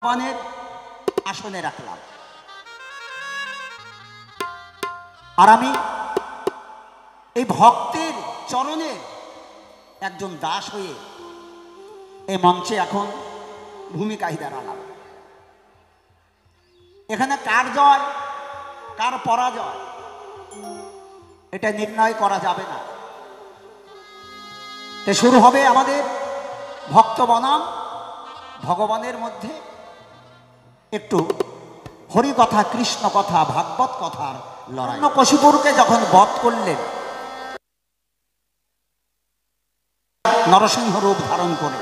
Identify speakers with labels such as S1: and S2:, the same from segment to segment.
S1: ভগবানের আসনে রাখলাম, আর আমি এই ভক্তের চরণের একজন দাস হয়ে এই মঞ্চে এখন ভূমিকায় দাঁড়ালাম। এখানে কার জয় কার পরাজয় এটা নির্ণয় করা যাবে না। তো শুরু হবে আমাদের ভক্ত বনাম ভগবানের মধ্যে একটু হরি কথা, কৃষ্ণ কথা, ভাগবত কথার লড়াই। কশিপুরকে যখন বধ করলেন নরসিংহ রূপ ধারণ করে,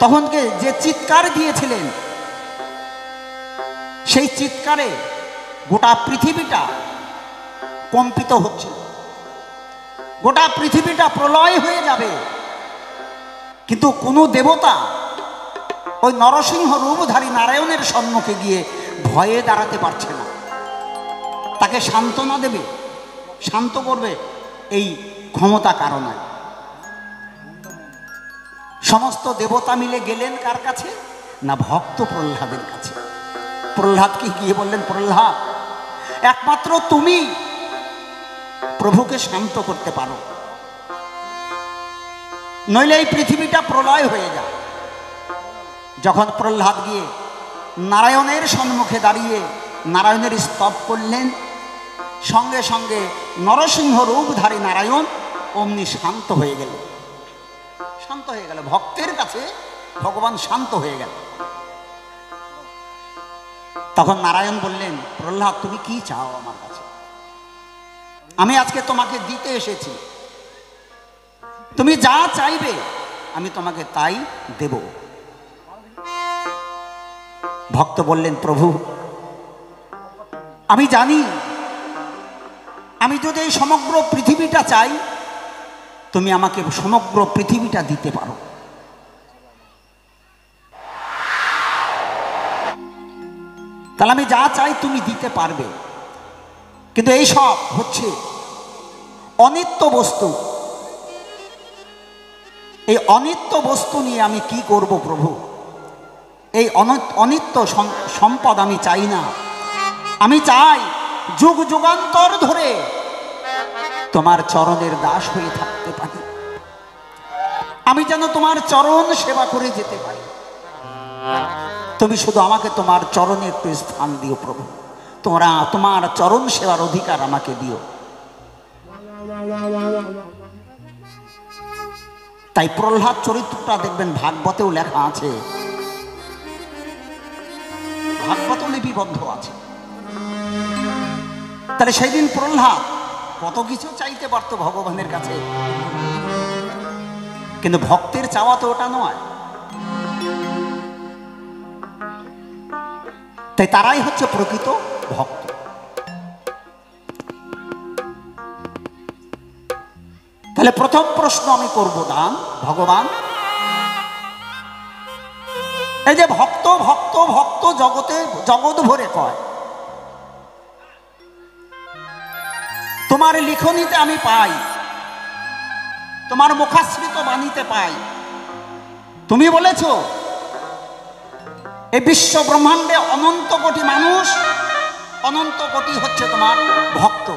S1: তখনকে যে চিৎকার দিয়েছিলেন সেই চিৎকারে গোটা পৃথিবীটা কম্পিত হচ্ছিল, গোটা পৃথিবীটা প্রলয় হয়ে যাবে। কিন্তু কোনো দেবতা ওই নরসিংহ রূপধারী নারায়ণের সম্মুখে গিয়ে ভয়ে দাঁড়াতে পারছে না। তাকে সান্ত্বনা দেবে, শান্ত করবে, এই ক্ষমতা কারণে সমস্ত দেবতা মিলে গেলেন কার কাছে? না, ভক্ত প্রহ্লাদের কাছে। প্রহ্লাদকে গিয়ে বললেন, প্রহ্লাদ, একমাত্র তুমি প্রভুকে শান্ত করতে পারো, নইলে এই পৃথিবীটা প্রলয় হয়ে যায়। যখন প্রহ্লাদ গিয়ে নারায়ণের সম্মুখে দাঁড়িয়ে নারায়ণের স্তব করলেন, সঙ্গে সঙ্গে নরসিংহ রূপধারী নারায়ণ অমনি শান্ত হয়ে গেল। শান্ত হয়ে গেল, ভক্তের কাছে ভগবান শান্ত হয়ে গেল। তখন নারায়ণ বললেন, প্রহ্লাদ, তুমি কি চাও আমার কাছে? আমি আজকে তোমাকে দিতে এসেছি, তুমি যা চাইবে আমি তোমাকে তাই দেব। ভক্ত বললেন, প্রভু, আমি জানি আমি যদি এই সমগ্র পৃথিবীটা চাই তুমি আমাকে সমগ্র পৃথিবীটা দিতে পারো। তাহলে আমি যা চাই তুমি দিতে পারবে, কিন্তু এই সব হচ্ছে অনিত্য বস্তু। এই অনিত্য বস্তু নিয়ে আমি কি করব প্রভু? এই অনিত্য সম্পদ আমি চাই না। আমি চাই যুগ যুগান্তর ধরে তোমার চরণের দাস হয়ে থাকতে পারি, আমি যেন তোমার চরণ সেবা করে যেতে পারি। তুমি শুধু আমাকে তোমার চরণে একটু স্থান দিও প্রভু, তোমার চরণ সেবার অধিকার আমাকে দিও। তাই প্রহ্লাদ চরিত্রটা দেখবেন ভাগবতেও লেখা আছে, ভাগবত লিপিবদ্ধ আছে। তাহলে সেই দিন প্রহ্লাদ কত কিছু চাইতে পারত ভগবানের কাছে, কিন্তু ভক্তের চাওয়া তো ওটা নয়। তাই তারাই হচ্ছে প্রকৃত ভক্ত। তাহলে প্রথম প্রশ্ন আমি করব, দান ভগবান, এই যে ভক্ত ভক্ত ভক্ত জগতে জগৎ ভরে কয়, তোমার লিখনিতে আমি পাই, তোমার মুখাশ্রিত বাণীতে পাই, তুমি বলেছ এই বিশ্ব ব্রহ্মাণ্ডে অনন্ত কোটি মানুষ, অনন্ত কোটি হচ্ছে তোমার ভক্ত।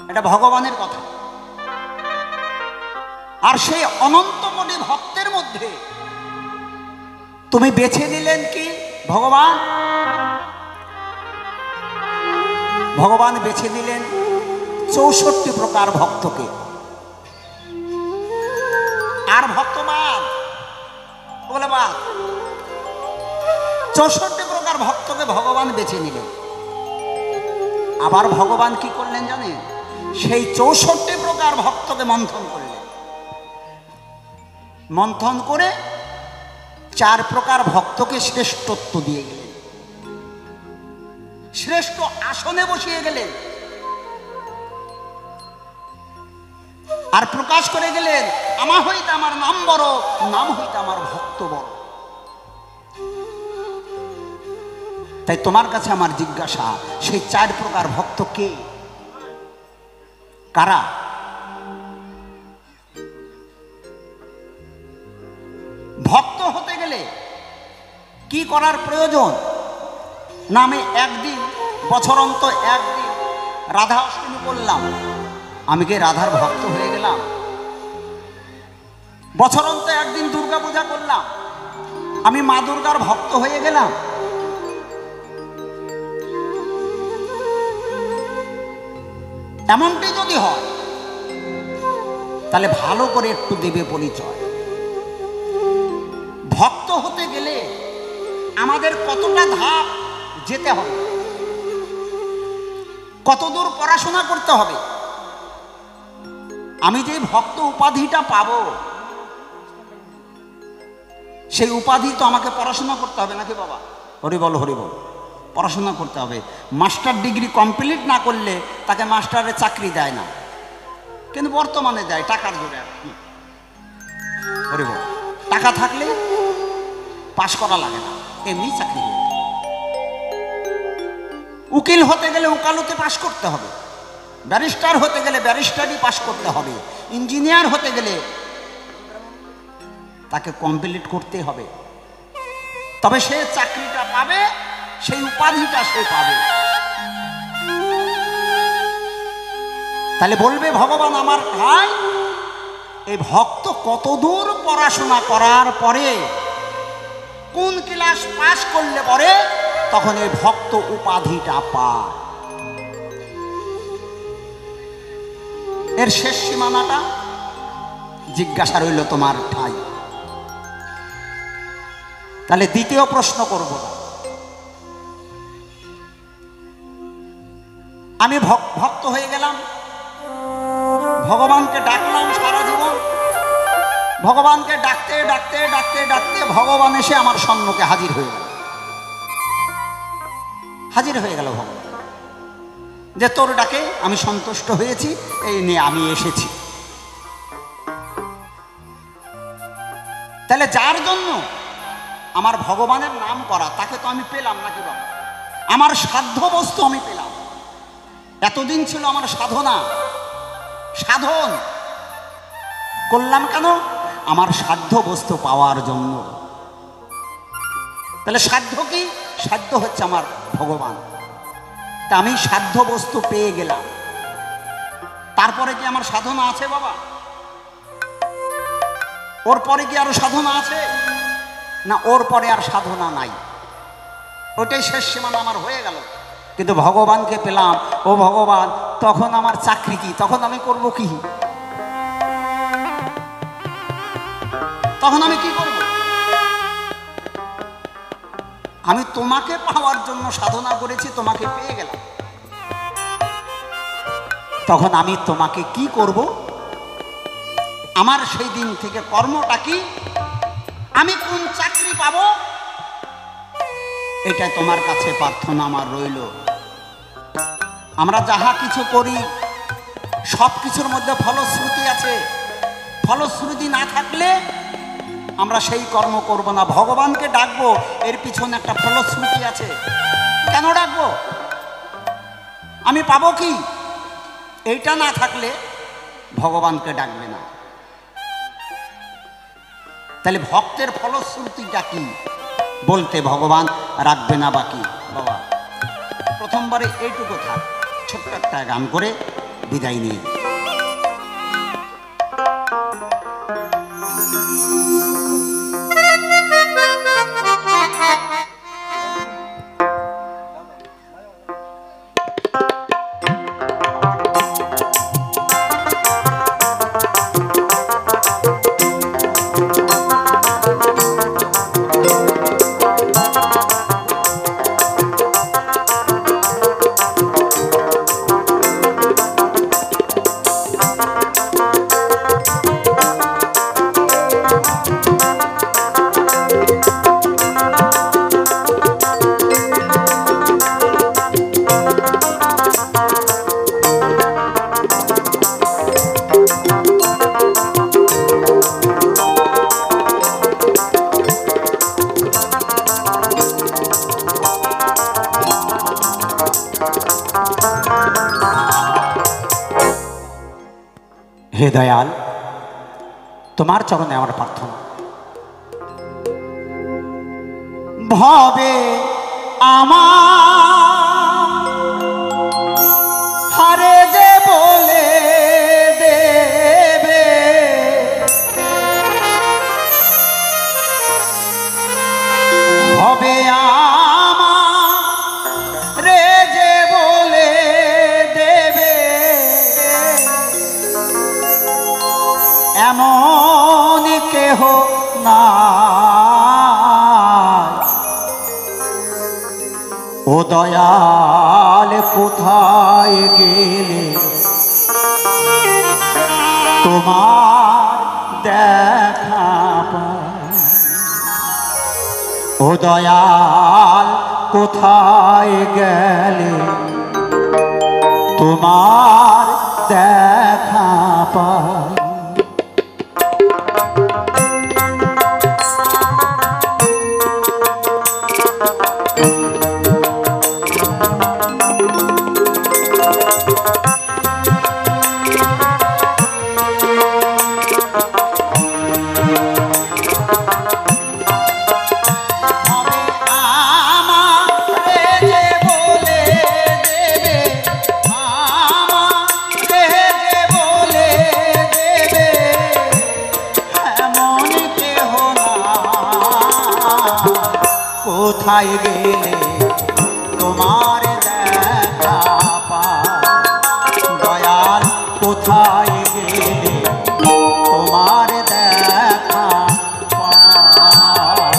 S1: এটা ভগবানের কথা। আর সেই অনন্ত কোটি ভক্তের মধ্যে তুমি বেছে নিলেন কি ভগবান? ভগবান বেছে নিলেন 64 প্রকার ভক্তকে। আর ভক্তবাদ বলে বাদ, 64 প্রকার ভক্তকে ভগবান বেছে নিলেন। আবার ভগবান কি করলেন জানেন? সেই 64 প্রকার ভক্তকে মন্থন করলেন। মন্থন করে 4 প্রকার ভক্তকে শ্রেষ্ঠত্ব দিয়ে গেলেন, শ্রেষ্ঠ আসনে বসিয়ে গেলেন, আর প্রকাশ করে গেলেন, আমা হইতে আমার নাম বড়, নাম হইতে আমার ভক্ত বড়। তাই তোমার কাছে আমার জিজ্ঞাসা, সেই 4 প্রকার ভক্ত কে, কারা? ভক্ত হতে গেলে কি করার প্রয়োজন? না আমি একদিন বছরন্ত একদিন রাধা অষ্টমী করলাম, আমি কি রাধার ভক্ত হয়ে গেলাম? বছরন্ত একদিন দুর্গা পূজা করলাম, আমি মা দুর্গার ভক্ত হয়ে গেলাম? এমনটি যদি হয় তাহলে ভালো করে একটু দেবে পরিচয়। ভক্ত হতে গেলে আমাদের কতটা ধাপ যেতে হবে, কতদূর পড়াশোনা করতে হবে। আমি যে ভক্ত উপাধিটা পাবো, সেই উপাধি তো আমাকে পড়াশোনা করতে হবে নাকি বাবা? হরি বল হরি বল। পড়াশোনা করতে হবে। মাস্টার ডিগ্রি কমপ্লিট না করলে তাকে মাস্টারের চাকরি দেয় না, কিন্তু বর্তমানে দেয় টাকার জোরে। হরি বল। টাকা থাকলে পাশ করা লাগে না, এমনি চাকরি হয়ে যায়। উকিল হতে গেলে উকালতে পাশ করতে হবে, ব্যারিস্টার হতে গেলে ব্যারিস্টারি পাশ করতে হবে, ইঞ্জিনিয়ার হতে গেলে তাকে কমপ্লিট করতে হবে, তবে সে চাকরিটা পাবে, সেই উপাধিটা সে পাবে। তাহলে বলবে ভগবান আমার ভাই, এই ভক্ত কতদূর পড়াশোনা করার পরে, কোন ক্লাস পাস করলে পরে তখন এই ভক্ত উপাধিটা পায়? এর শেষ সীমানাটা জিজ্ঞাসা রইল তোমার ঠাই। তাহলে দ্বিতীয় প্রশ্ন করব, আমি ভক্ত হয়ে গেলাম, ভগবানকে ডাকলাম সারা জীবন, ভগবানকে ডাকতে ডাকতে ডাকতে ডাকতে ভগবান এসে আমার সম্মুখে হাজির হয়ে গেল। হাজির হয়ে গেল ভগবান, যে তোর ডাকে আমি সন্তুষ্ট হয়েছি, এই নিয়ে আমি এসেছি। তাহলে যার জন্য আমার ভগবানের নাম করা, তাকে তো আমি পেলাম নাকি বাবা? আমার সাধ্য বস্তু আমি পেলাম। এতদিন ছিল আমার সাধনা, সাধন করলাম কেন? আমার সাধ্য বস্তু পাওয়ার জন্য। তাহলে সাধ্য কি? সাধ্য হচ্ছে আমার ভগবান। তা আমি সাধ্য বস্তু পেয়ে গেলাম, তারপরে কি আমার সাধনা আছে বাবা? ওর পরে কি আরো সাধনা আছে? না, ওর পরে আর সাধনা নাই, ওটাই শেষ সীমানা আমার হয়ে গেল। কিন্তু ভগবানকে পেলাম, ও ভগবান তখন আমার চাকরি কি? তখন আমি করব কি? তখন আমি কি করব? আমি তোমাকে পাওয়ার জন্য সাধনা করেছি, তোমাকে পেয়ে গেলাম, তখন আমি তোমাকে কি করব? আমার সেই দিন থেকে কর্মটা কি? আমি কোন চাকরি পাবো? এটা তোমার কাছে প্রার্থনা আমার রইল। আমরা যাহা কিছু করি সব কিছুর মধ্যে ফলশ্রুতি আছে। ফলশ্রুতি না থাকলে আমরা সেই কর্ম করব না। ভগবানকে ডাকবো, এর পিছনে একটা ফলশ্রুতি আছে। কেন ডাকবো? আমি পাবো কি? এইটা না থাকলে ভগবানকে ডাকবে না। তাহলে ভক্তের ফলশ্রুতিটা কি বলতে ভগবান রাখবে না বাকি? বাবা প্রথমবারে এইটুকু থাক, ছোট্ট একটা গান করে বিদায় নিয়ে। হে দয়াল, তোমার চরণে আমার প্রার্থনা, ভবে আমার হারে যে বলে দেবে, ভবে আমার রে যে বলে দেবে, এমন কেহ না ও দয়াল কোথায় গেলে তোমার দেখা পাই, ও দয়াল কোথায় গেলে তোমার দেখা পাই। কোথায় গেলে তোমার দেখা পাই, দয়াল কোথায় গেলে তোমার দেখা পাই।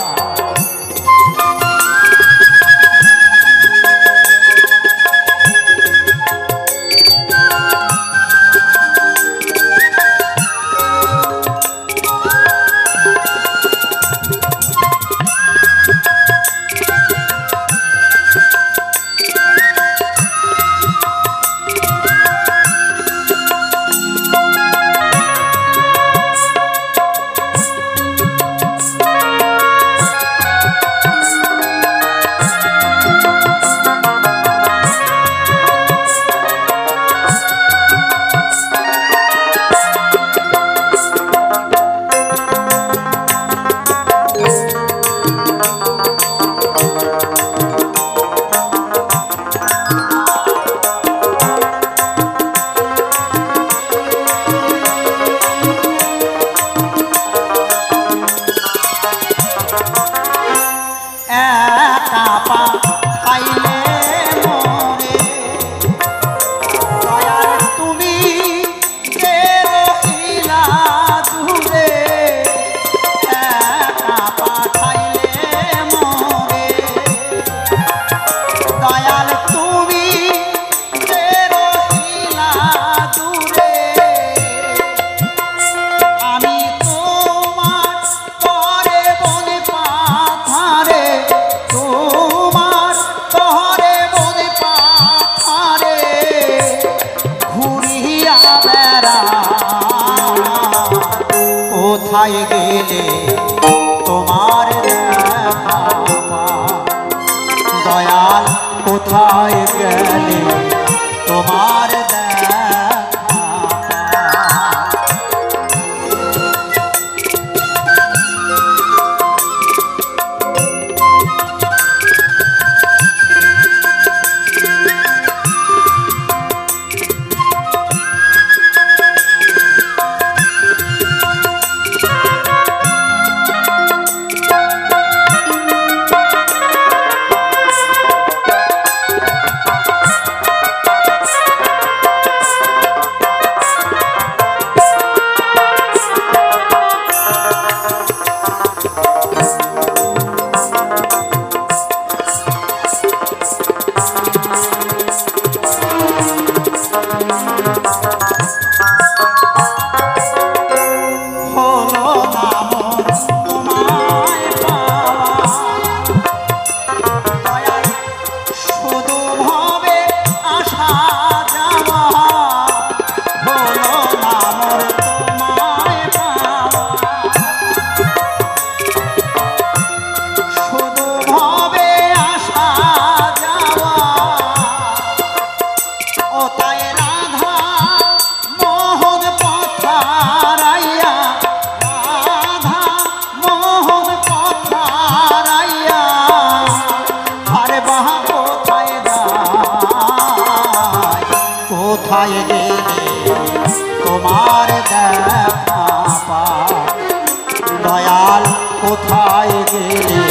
S1: গেলে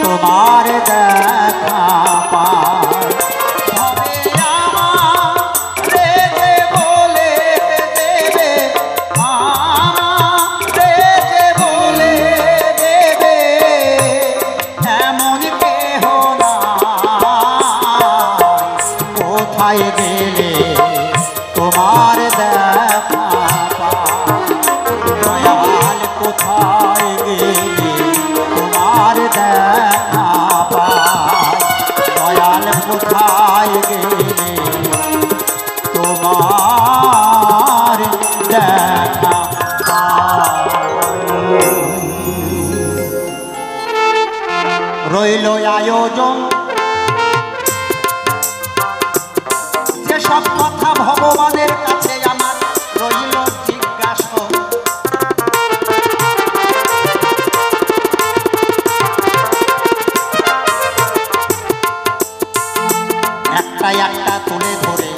S1: তোমার দেখা পায়। ভবে আমারে যে বলে দেবে, আমারে যে বলে দেবে, এমন কেহ নাই। কোথায় গেলে তোমার দেখা পায়। দয়াল কোথায় গেলে তোমার দেখা পায়। দয়াল কোথায় গেলে তোমার দেখা পায়। রইল আয়োজন যেসব কথা ভগবানের কাছে আমার রইল জিজ্ঞাসা। একটা একটা তুলে ধরে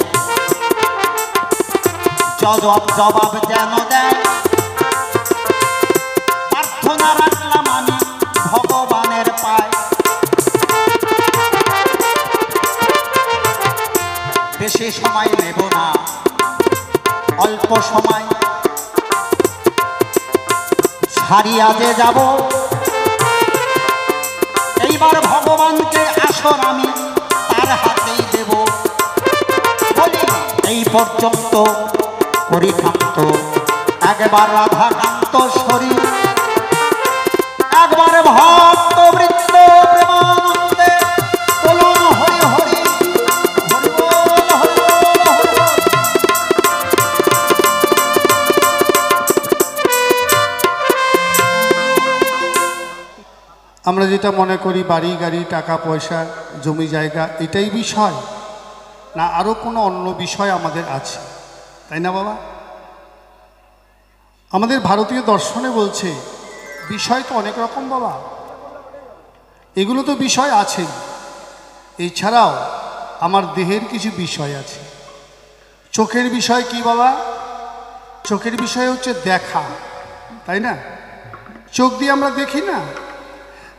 S1: জবাব যেন দেয়। প্রার্থনা রাখলাম আমি ভগবানের পায়। বেশি সময় নেব না, অল্প সময় সারিয়া যে যাব। এইবার ভগবানকে আসর আমি তার হাতেই দেব। বলি এই পর্যন্ত পরিকান্ত একবার রাধাকান্ত শরীর, একবার ভক্ত বৃন্দ প্রেমানন্দে বলুন হরি হরি হরি বল হরি বল হরি বল।
S2: আমরা যেটা মনে করি বাড়ি গাড়ি টাকা পয়সা জমি জায়গা এটাই বিষয় না, আরও কোনো অন্য বিষয় আমাদের আছে, তাই না বাবা? আমাদের ভারতীয় দর্শনে বলছে বিষয় তো অনেক রকম বাবা, এগুলো তো বিষয় আছেই। এছাড়াও আমার দেহের কিছু বিষয় আছে। চোখের বিষয় কি বাবা? চোখের বিষয় হচ্ছে দেখা, তাই না? চোখ দিয়ে আমরা দেখি না,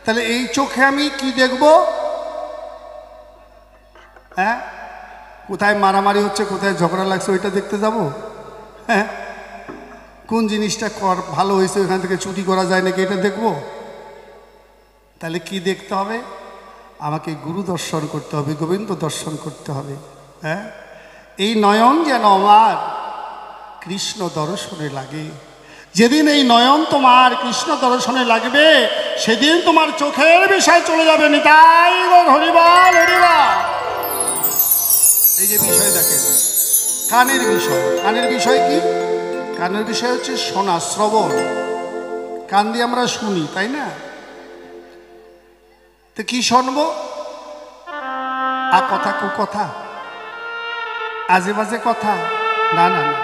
S2: তাহলে এই চোখে আমি কি দেখব? হ্যাঁ, কোথায় মারামারি হচ্ছে, কোথায় ঝগড়া লাগছে ওইটা দেখতে যাব? হ্যাঁ, কোন জিনিসটা ভালো হয়েছে ওইখান থেকে চুরি করা যায় নাকি এটা দেখব? তাহলে কি দেখতে হবে? আমাকে গুরু দর্শন করতে হবে, গোবিন্দ দর্শন করতে হবে। হ্যাঁ, এই নয়ন যেন আমার কৃষ্ণ দর্শনে লাগে। যেদিন এই নয়ন তোমার কৃষ্ণ দর্শনে লাগবে সেদিন তোমার চোখের বিষয় চলে যাবে। নিতাই গৌর হরিবল হরিবল। এই যে বিষয় দেখেন, কানের বিষয়। কানের বিষয় কি? কানের বিষয় হচ্ছে শোনা, শ্রবণ। কান দিয়ে আমরা শুনি, তাই না? তো কি শুনবো? কথা কুকথা, আজে বাজে কথা? না না না,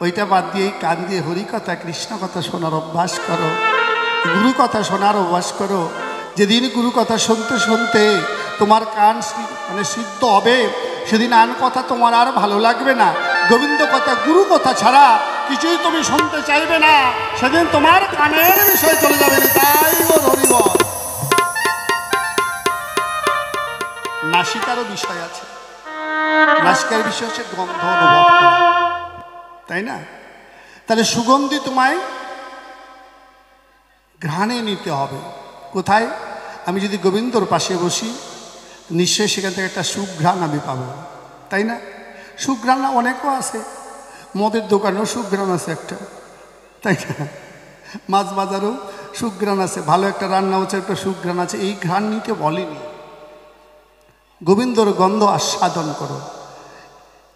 S2: ওইটা বাদ দিয়ে কান দিয়ে হরি কথা কৃষ্ণ কথা শোনার অভ্যাস করো, গুরু কথা শোনার অভ্যাস করো। যেদিন গুরু কথা শুনতে শুনতে তোমার কান মানে সিদ্ধ হবে, সেদিন আন কথা তোমার আর ভালো লাগবে না। গোবিন্দ কথা গুরু কথা ছাড়া কিছুই তুমি শুনতে চাইবে না। সেদিন তোমার কানের বিষয় চলে যাবে। তাই হরি বল। নাসিকারও বিষয় আছে। নাসিকার বিষয় হচ্ছে গন্ধ অনুভব করা, তাই না? তাহলে সুগন্ধি তোমায় ঘ্রাণে নিতে হবে। কোথায়? আমি যদি গোবিন্দর পাশে বসি নিশ্চয়ই সেখান থেকে একটা সুঘ্রাণ আমি পাবো, তাই না? সুঘ্রাণ অনেকও আছে, মদের দোকানেও সুঘ্রাণ আছে একটা, তাই না? মাছ বাজারেও সুঘ্রাণ আছে, ভালো একটা রান্না হচ্ছে একটা সুঘ্রাণ আছে। এই ঘ্রাণ নিতে বলেনি। গোবিন্দর গন্ধ আস্বাদন করো।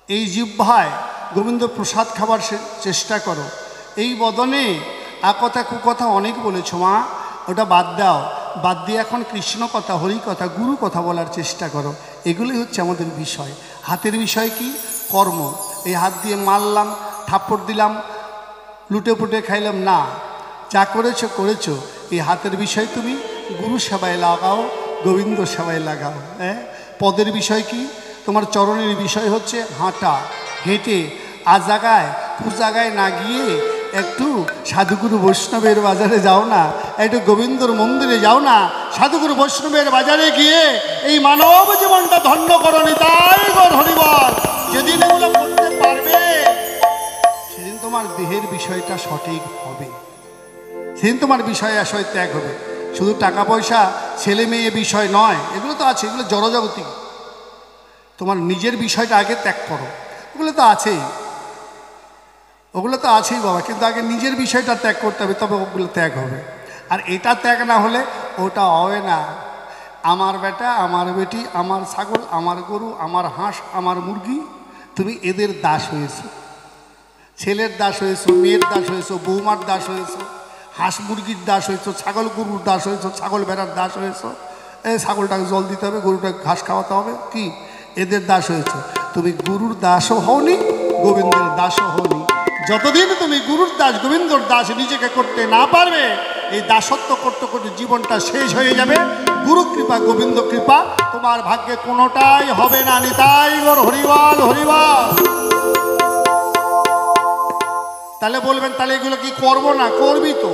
S2: এই জিহ্বায় গোবিন্দ প্রসাদ খাবার চেষ্টা করো। এই বদনে আকথা কুকথা অনেক বলেছ মা, ওটা বাদ দাও। বাদ দিয়ে এখন কৃষ্ণ কথা, হরি কথা, গুরু কথা বলার চেষ্টা করো। এগুলোই হচ্ছে আমাদের বিষয়। হাতের বিষয় কি? কর্ম। এই হাত দিয়ে মারলাম, থাপ্পড় দিলাম, লুটে পুটে খাইলাম না। যা করেছো করেছো। এই হাতের বিষয় তুমি গুরু সেবায় লাগাও, গোবিন্দ সেবায় লাগাও। হ্যাঁ, পদের বিষয় কি? তোমার চরণের বিষয় হচ্ছে হাঁটা, হেঁটে আজ জায়গায় কু জায়গায় না গিয়ে একটু সাধুগুরু বৈষ্ণবের বাজারে যাও না, একটু গোবিন্দর মন্দিরে যাও না, সাধুগুরু বৈষ্ণবের বাজারে গিয়ে এই মানব জীবনটা ধন্য করো। নিতাই গৌর হরিবল। যেদিন এগুলো করতে পারবে সেদিন তোমার দেহের বিষয়টা সঠিক হবে, সেদিন তোমার বিষয় আশয় ত্যাগ হবে। শুধু টাকা পয়সা ছেলে মেয়ে বিষয় নয়, এগুলো তো আছে, এগুলো জড়জাগতিক। তোমার নিজের বিষয়টা আগে ত্যাগ করো। ওগুলো তো আছেই, ওগুলো তো আছেই বাবা, কিন্তু আগে নিজের বিষয়টা ত্যাগ করতে হবে, তবে ওগুলো ত্যাগ হবে। আর এটা ত্যাগ না হলে ওটা হবে না। আমার বেটা, আমার বেটি, আমার ছাগল, আমার গরু, আমার হাঁস, আমার মুরগি, তুমি এদের দাস হয়েছো। ছেলের দাস হয়েছো, মেয়ের দাস হয়েছো, বৌমার দাস হয়েছো, হাঁস মুরগির দাস হয়েছো, ছাগল গরুর দাস হয়েছো, ছাগল ভেড়ার দাস হয়েছো। এই ছাগলটাকে জল দিতে হবে, গরুটাকে ঘাস খাওয়াতে হবে, কি এদের দাস হয়েছো। তুমি গুরুর দাসও হওনি, গোবিন্দের দাসও হওনি। যতদিন তুমি গুরুর দাস গোবিন্দর দাস নিজেকে করতে না পারবে, এই দাসত্ব করতে করতে জীবনটা শেষ হয়ে যাবে। গুরু কৃপা গোবিন্দ কৃপা তোমার ভাগ্যে কোনোটাই হবে না। নিতাই গৌর হরিবল, হরিবল। তাহলে বলবেন, তাহলে এগুলো কি করবো না? করবি তো,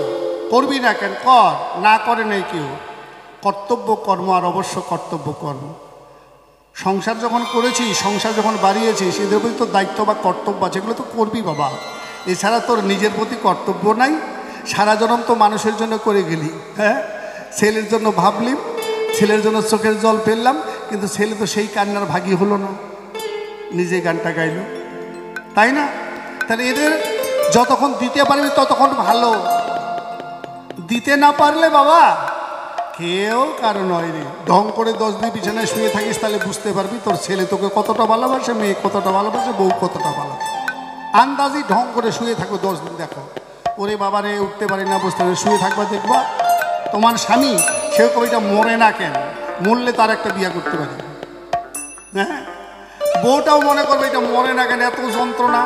S2: করবি না কেন? কর, না করে নেই কেউ। কর্তব্য কর্ম, আর অবশ্য কর্তব্য কর্ম। সংসার যখন করেছি, সংসার যখন বাড়িয়েছি, সেদের প্রতি তোর দায়িত্ব বা কর্তব্য আছে, এগুলো তো করবি বাবা। এছাড়া তোর নিজের প্রতি কর্তব্য নাই। সারা জনম তো মানুষের জন্য করে গেলি, হ্যাঁ, ছেলের জন্য ভাবলি, ছেলের জন্য চোখের জল ফেললাম, কিন্তু ছেলে তো সেই কান্নার ভাগী হলো না, নিজে গানটা গাইল, তাই না? তাহলে এদের যতক্ষণ দিতে পারবি ততক্ষণ ভালো, দিতে না পারলে বাবা কেউ কারো নয় রে। ঢং করে 10 দিন বিছানায় শুয়ে থাকিস, তাহলে বুঝতে পারবি তোর ছেলে তোকে কতটা ভালোবাসে, মেয়ে কতটা ভালোবাসে, বউ কতটা ভালোবাসে। আন্দাজি ঢং করে শুয়ে থাকো 10 দিন, দেখো ওরে বাবা রে, উঠতে পারি না, বসতে পারি, শুয়ে থাকবা, দেখবা তোমার স্বামী সেও কবিটা মরে না কেন, মরলে তার একটা বিয়ে করতে পারি। হ্যাঁ, বউটাও মনে করবে এটা মরে না কেন, এত যন্ত্রণা,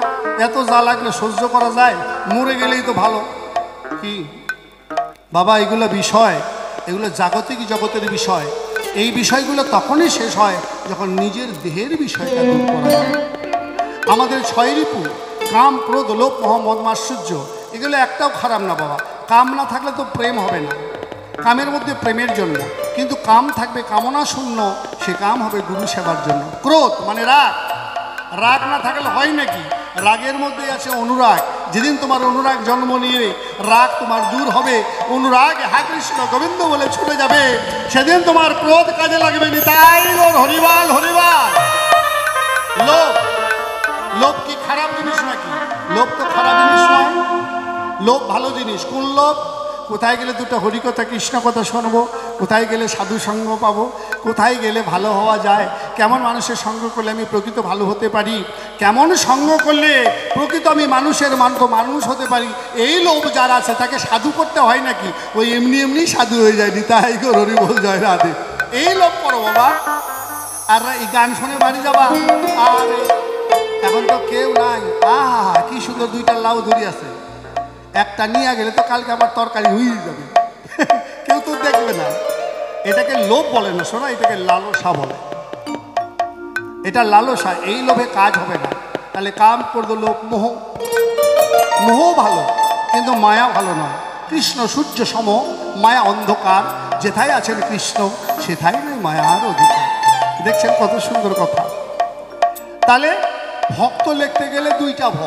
S2: এত যা লাগলে সহ্য করা যায়, মরে গেলেই তো ভালো। কি বাবা, এগুলো বিষয়, এগুলো জাগতিক জগতের বিষয়। এই বিষয়গুলো তখনই শেষ হয় যখন নিজের দেহের বিষয়টা দূর করা যায়। আমাদের 6 রিপু, কাম, ক্রোধ, লোভ, মোহ, মদ, মাৎসর্য, এগুলো একটাও খারাপ না বাবা। কাম না থাকলে তো প্রেম হবে না, কামের মধ্যে প্রেমের জন্য, কিন্তু কাম থাকবে কামনা শূন্য, সে কাম হবে গুরু সেবার জন্য। ক্রোধ মানে রাগ, রাগ না থাকলে হয় নাকি? রাগের মধ্যে আছে অনুরাগ। যেদিন তোমার অনুরাগ জন্ম নিয়ে রাগ তোমার দূর হবে, অনুরাগ হ্যাঁ কৃষ্ণ গোবিন্দ বলে ছুটে যাবে, সেদিন তোমার ক্রোধ কাজে লাগবে। নিতাই গৌর হরিবল, হরিবল। লোভ, লোভ কি খারাপ জিনিস নাকি? লোভ তো খারাপ জিনিস নয়, লোভ ভালো জিনিস। কোন লোভ? কোথায় গেলে দুটো হরিকথা কৃষ্ণ কথা শুনবো, কোথায় গেলে সাধু সঙ্গ পাবো, কোথায় গেলে ভালো হওয়া যায়, কেমন মানুষের সঙ্গ করলে আমি প্রকৃত ভালো হতে পারি, কেমন সঙ্গ করলে প্রকৃত আমি মানুষের মানুষ হতে পারি, এই লোভ যার আছে তাকে সাধু করতে হয় নাকি? ওই এমনি এমনি সাধু হয়ে যায়। নিতাই গৌর হরিবল, জয় রাধে। এই লোভ করো বাবা, আর এই গান শুনে বাড়ি যাবা। আর এখন তো কেউ নাই, আহা কি সুন্দর 2টা লাউ ধরি আছে, একটা নিয়ে গেলে তো কালকে আবার তরকারি হয়ে যাবে, কেউ তো দেখবে না। এটাকে লোভ বলে না শোনা, এটাকে লালসা বলে। এটা লালসা, এই লোভে কাজ হবে না। তাহলে কাম করতো লোভ, মোহ। মোহ ভালো, কিন্তু মায়া ভালো নয়। কৃষ্ণ সূর্য সম, মায়া অন্ধকার, যেথায় আছেন কৃষ্ণ সেথায় নয় মায়ার অধিকার। দেখছেন কত সুন্দর কথা। তাহলে ভক্ত লিখতে গেলে 2টা ভ,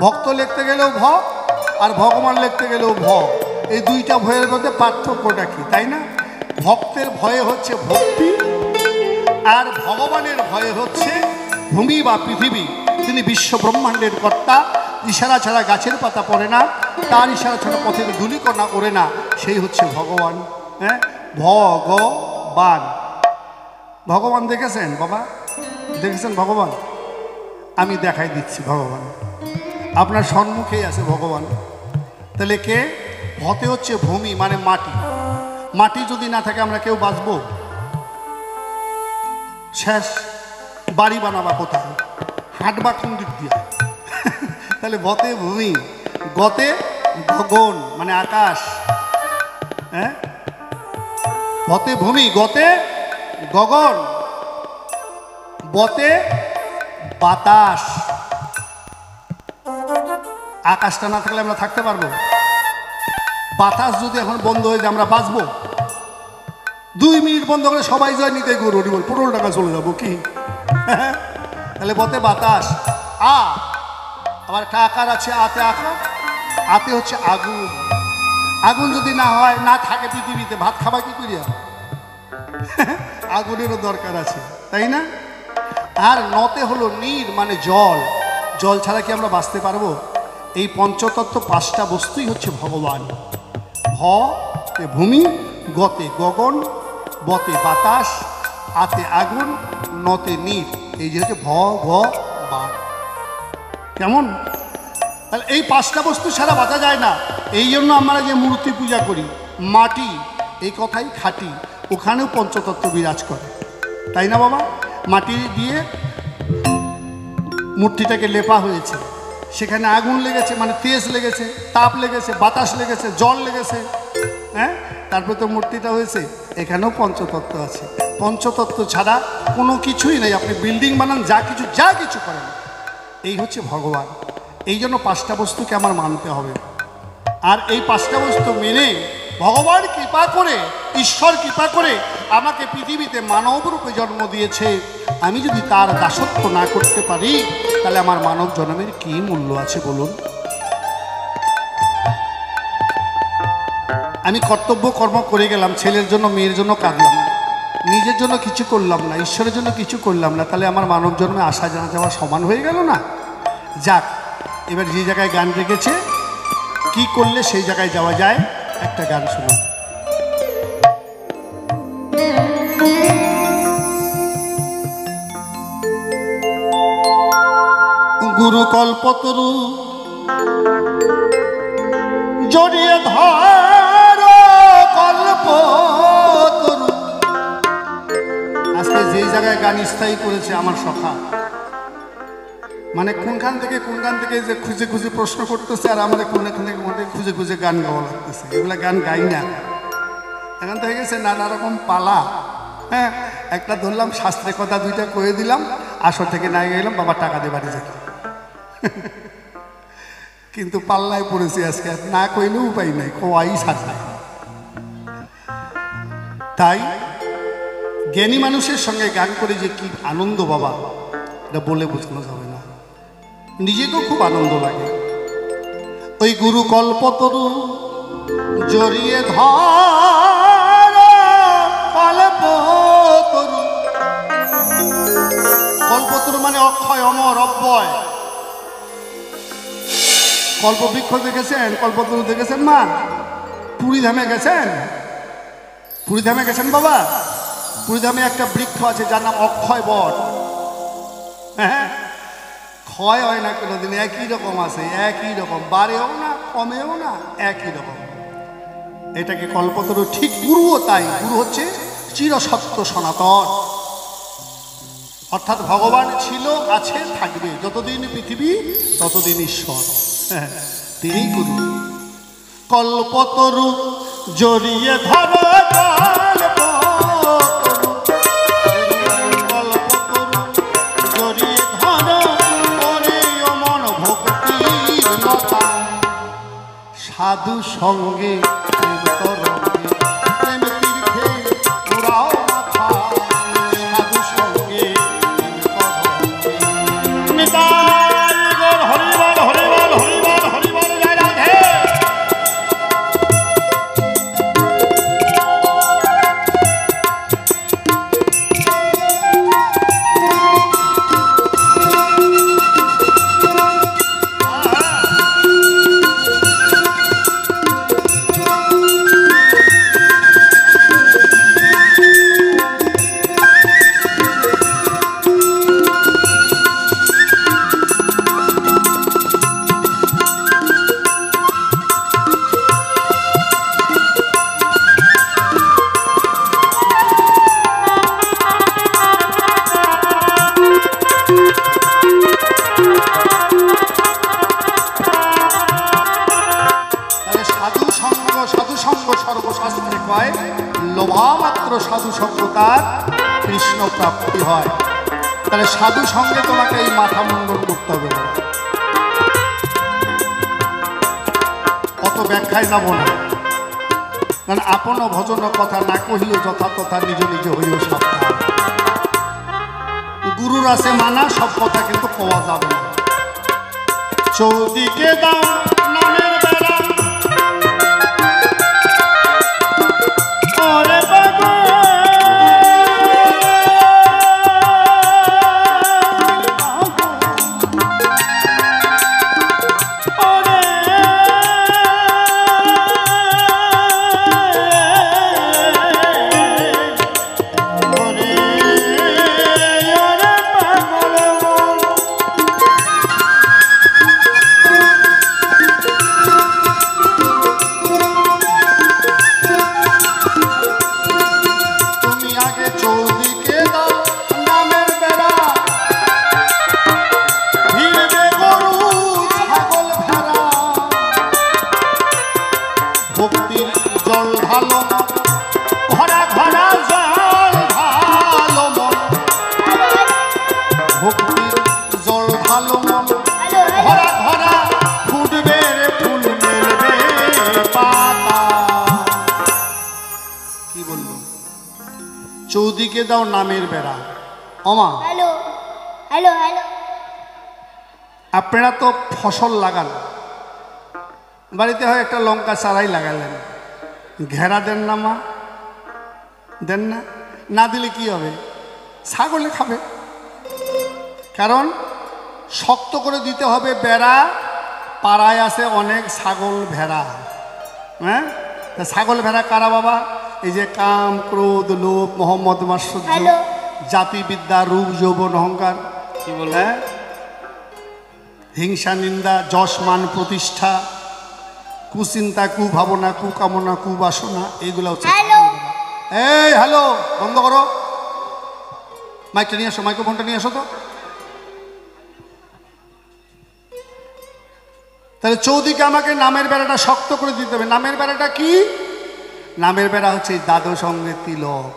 S2: ভক্ত লিখতে গেলেও ভ, আর ভগবান লিখতে গেলেও ভ। এই 2টা ভয়ের মধ্যে পার্থক্যটা কি, তাই না? ভক্তের ভয়ে হচ্ছে ভক্তি, আর ভগবানের ভয়ে হচ্ছে ভূমি বা পৃথিবী। তিনি বিশ্ব ব্রহ্মাণ্ডের কর্তা, ইশারা ছাড়া গাছের পাতা পড়ে না, তার ইশারা ছাড়া পথের ধূলিকণা ওড়ে না, সেই হচ্ছে ভগবান। হ্যাঁ, ভগবান। ভগবান দেখেছেন বাবা? দেখেছেন ভগবান? আমি দেখাই দিচ্ছি ভগবান, আপনার সম্মুখেই আছে ভগবান। তাহলে কে? হতে হচ্ছে ভূমি মানে মাটি। মাটি যদি না থাকে আমরা কেউ বাঁচবো? শেষ। বাড়ি বানাবা কোথায়? হাঁটবা কোন দিক দিয়ে? তাহলে ভতে ভূমি, গতে গগন মানে আকাশ। হ্যাঁ, ভতে ভূমি, গতে গগন, বতে বাতাস, আকাশটা না থাকলে আমরা থাকতে পারবো? বাতাস যদি এখন বন্ধ হয়ে যায় আমরা বাঁচবো? 2 মিনিট বন্ধ করে সবাই যায় নিতে গরু বল 15 টাকা চলে যাবো কি? তাহলে বতে বাতাস আবার একটা আকার আছে, আতে আকার। আতে হচ্ছে আগুন। আগুন যদি না হয়, না থাকে পৃথিবীতে, ভাত খাবা কি করিয়া? আগুনেরও দরকার আছে, তাই না? আর নতে হলো নীর, মানে জল। জল ছাড়া কি আমরা বাঁচতে পারবো? এই পঞ্চতত্ত্ব 5টা বস্তুই হচ্ছে ভগবান। ভ তে ভূমি, গতে গগন, বতে বাতাস, আতে আগুন, নতে নীর। এই যে হচ্ছে ভগবান। কেমন? তাহলে এই 5টা বস্তু ছাড়া বাঁচা যায় না। এই জন্য আমরা যে মূর্তি পূজা করি, মাটি, এই কথাই খাঁটি, ওখানেও পঞ্চতত্ত্ব বিরাজ করে, তাই না বাবা? মাটি দিয়ে মূর্তিটাকে লেপা হয়েছে, সেখানে আগুন লেগেছে, মানে তেজ লেগেছে, তাপ লেগেছে, বাতাস লেগেছে, জল লেগেছে, হ্যাঁ, তারপরে তো মূর্তিটা হয়েছে। এখানেও পঞ্চতত্ত্ব আছে। পঞ্চতত্ত্ব ছাড়া কোনো কিছুই নেই। আপনি বিল্ডিং বানান, যা কিছু করেন, এই হচ্ছে ভগবান। এই জন্য 5টা বস্তুকে আমার মানতে হবে। আর এই 5টা বস্তু মেনে ভগবান কৃপা করে, ঈশ্বর কৃপা করে আমাকে পৃথিবীতে মানব রূপে জন্ম দিয়েছে। আমি যদি তার দাসত্ব না করতে পারি, তাহলে আমার মানব জন্মের কি মূল্য আছে বলুন? আমি কর্তব্য কর্ম করে গেলাম, ছেলের জন্য মেয়ের জন্য কাঁদলাম না, নিজের জন্য কিছু করলাম না, ঈশ্বরের জন্য কিছু করলাম না, তাহলে আমার মানব জন্মে আসা জানা যাওয়া সমান হয়ে গেল না? যাক, এবার যে জায়গায় গান রেখেছে, কি করলে সেই জায়গায় যাওয়া যায়, একটা গান শুনুন। গুরু কল্পতরু জড়িয়ে ধর কল্পতরু। আজকে যেই জায়গায় গান স্থায়ী করেছে আমার সখা, মানে কোনখান থেকে যে খুঁজে খুঁজে প্রশ্ন করতেছে, আর আমাদের কোনখান থেকে খুঁজে খুঁজে গান গাওয়া লাগতেছে। এগুলা গান গাই না, এখন তো হয়ে গেছে নানা রকম পালা। হ্যাঁ, একটা ধরলাম শাস্ত্রের কথা, 2টা কয়ে দিলাম, আসর থেকে না গেলাম, বাবা টাকা দিয়ে বাড়ি যেত। কিন্তু পাল্লায় পড়েছি আজকে, না কইলেও উপায় নাই, কোয়াই সাজা। তাই জ্ঞানী মানুষের সঙ্গে গান করে যে কি আনন্দ বাবা, এটা বলে বোঝানো যাবে না। নিজেকেও খুব আনন্দ লাগে। ওই গুরু কল্পতরু জড়িয়ে ধর কল্পতরু। কল্পতরু মানে অক্ষয়, অমর, অব্যয়। কল্পবৃক্ষ দেখেছেন? কল্পতরু দেখেছেন মা? পুরীধামে গেছেন? পুরীধামে গেছেন বাবা? পুরীধামে একটা বৃক্ষ আছে যার নাম অক্ষয় বট। হ্যাঁ, ক্ষয় হয় না কোনোদিন, একই রকম আছে, একই রকম, বাড়েও না কমেও না, একই রকম। এটাকে কল্পতরু। ঠিক গুরুও তাই। গুরু হচ্ছে চিরসত্য সনাতন, অর্থাৎ ভগবান ছিল, আছে, থাকবে। যতদিন পৃথিবী ততদিন ঈশ্বর। হ্যাঁ, তিনি গুরু। কল্পতরু জড়িয়ে ধর সাধু সঙ্গে প্রেম তরঙ্গে, প্রেম তীর্থে উড়াও মাথা, সাধু সঙ্গে প্রেম তরঙ্গে। নিতাই গৌর হরিবল হরিবল হরিবল হরিবল, জয় রাধে। সর্বশাস্ত্রে কয়, লোভামাত্র সাধু সঙ্গ তার কৃষ্ণ প্রাপ্তি হয়। তাহলে সাধু সঙ্গে তোমাকে এই মাথা মুন্ডন করতে হবে। অত ব্যাখ্যায় যাব না, কারণ আপন ভজন কথা না কহিও যথা তথা নিজ নিজ হইও সত্তা। গুরুর আছে মানা, সব কথা কিন্তু পাওয়া যাবে না। চৌদিকে দাও নামের বেড়া, ওরে বাবা চৌদিকে দাও নামের বেড়া। ওমা
S3: হ্যালো হ্যালো হ্যালো,
S2: আপনারা তো ফসল লাগান, বাড়িতে হয় একটা লঙ্কা চারাই লাগালেন, ঘেরা দেন না মা? দেন না? না দিলে কি হবে? ছাগলে খাবে। কারণ শক্ত করে দিতে হবে বেড়া, পাড়ায় আছে অনেক ছাগল ভেড়া। হ্যাঁ, ছাগল ভেড়া কারা বাবা? এই যে কাম, ক্রোধ, লোভ, মোহাম্মদ, মাৎসর্য, জাতিবিদ্যা, রূপ, যৌবন, অহংকার, কি বলে, হিংসা, নিন্দা, যশ, মান, প্রতিষ্ঠা, কুচিন্তা, কুভাবনা, কুকামনা, কুবাসনা, এইগুলো হচ্ছে। এই হ্যালো, বন্ধ করো, মাইকটা নিয়ে আসো, মাইক্রোফোনটা নিয়ে আসো তো। তাহলে চৌদিকে আমাকে নামের বেড়াটা শক্ত করে দিতে হবে। নামের বেড়াটা কি? নামের বেড়া হচ্ছে দাদু সঙ্গে তিলক।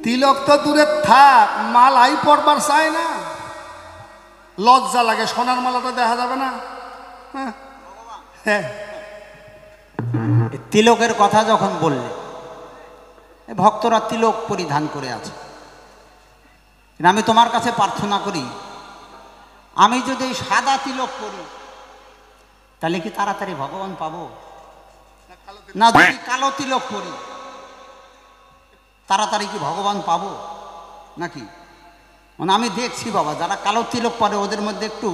S2: তিলক তো দূরে থাক, মালাই পরবার চায় না, লজ্জা লাগে, সোনার মালাটা দেখা যাবে না। হ্যাঁ,
S1: তিলকের কথা যখন বললে, ভক্তরা তিলক পরিধান করে আছে। আমি তোমার কাছে প্রার্থনা করি, আমি যদি এই সাদা তিলক করি তাহলে কি তাড়াতাড়ি ভগবান পাবো? না যদি কালো তিলক করি তাড়াতাড়ি কি ভগবান পাবো নাকি? মানে আমি দেখছি বাবা, যারা কালো তিলক পরে ওদের মধ্যে একটু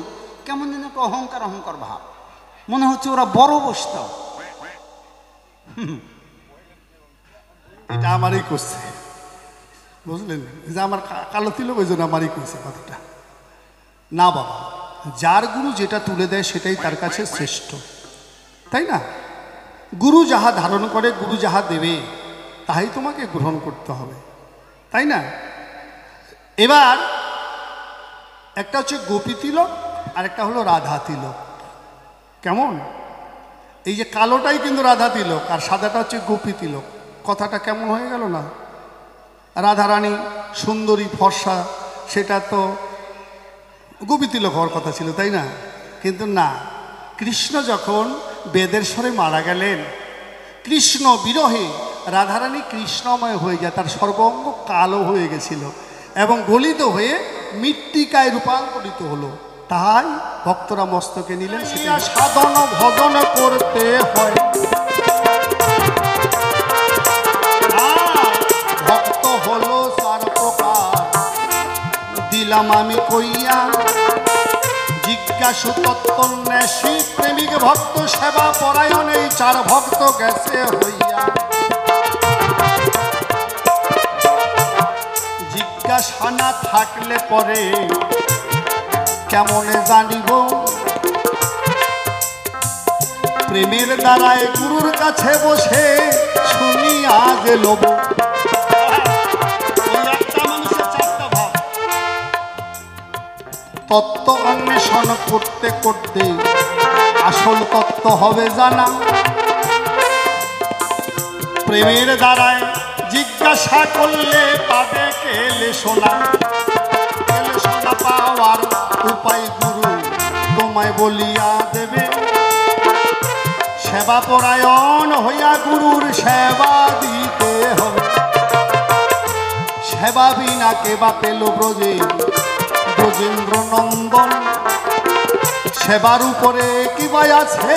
S1: কেমন যেন একটু অহংকার অহংকার ভাব, মনে হচ্ছে ওরা বড় বসত।
S2: এটা আমারই করছে, বুঝলেন? যে আমার কালো তিলক, ওই জন্য আমারই করছে কথাটা। না বাবা, যার গুরু যেটা তুলে দেয় সেটাই তার কাছে শ্রেষ্ঠ, তাই না? গুরু যাহা ধারণ করে, গুরু যাহা দেবে তাহাই তোমাকে গ্রহণ করতে হবে, তাই না? এবার একটা হচ্ছে গোপী তিলক, আর একটা হলো রাধা তিলক। কেমন? এই যে কালোটাই কিন্তু রাধা তিলক, আর সাদাটা হচ্ছে গোপী তিলক। কথাটা কেমন হয়ে গেল না? রাধারানী সুন্দরী ফর্সা, সেটা তো গোপী তিলক হওয়ার কথা ছিল, তাই না? কিন্তু না, কৃষ্ণ যখন বেদের স্বরে মারা গেলেন, কৃষ্ণ বিরহে রাধারানী কৃষ্ণময় হয়ে যায়, তার সর্বাঙ্গ কালো হয়ে গেছিল এবং গলিত হয়ে মৃত্তিকায় রূপান্তরিত হলো। তাই ভক্তরা মস্তকে নিলেন। সেটা সাধন ভজন করতে হয়, ভক্ত হলো চার প্রকার, দিলাম আমি কইয়া, জিজ্ঞাসু তত্ত্বন্যাসী, প্রেমিক, ভক্ত, সেবা পরায়ণ, এই চার ভক্ত গেছে হইয়া। জিজ্ঞাসা না থাকলে পরে কেমনে জানিব, প্রেমের দ্বারায় গুরুর কাছে বসে শুনিয়া যে লোভ। তত্ত্ব অন্বেষণ করতে করতে আসল তত্ত্ব হবে জানা, প্রেমের দ্বারায় জিজ্ঞাসা করলে পাবে কেলে শোনা। কেলে শোনা পাওয়ার উপায় গুরু তোমায় বলিয়া দেবে, সেবা পরায়ণ হইয়া গুরুর সেবা দিতে হবে। সেবা বিনা কেবা পেল ব্রজে ব্রজেন্দ্র নন্দন। সেবার উপরে কি বাই আছে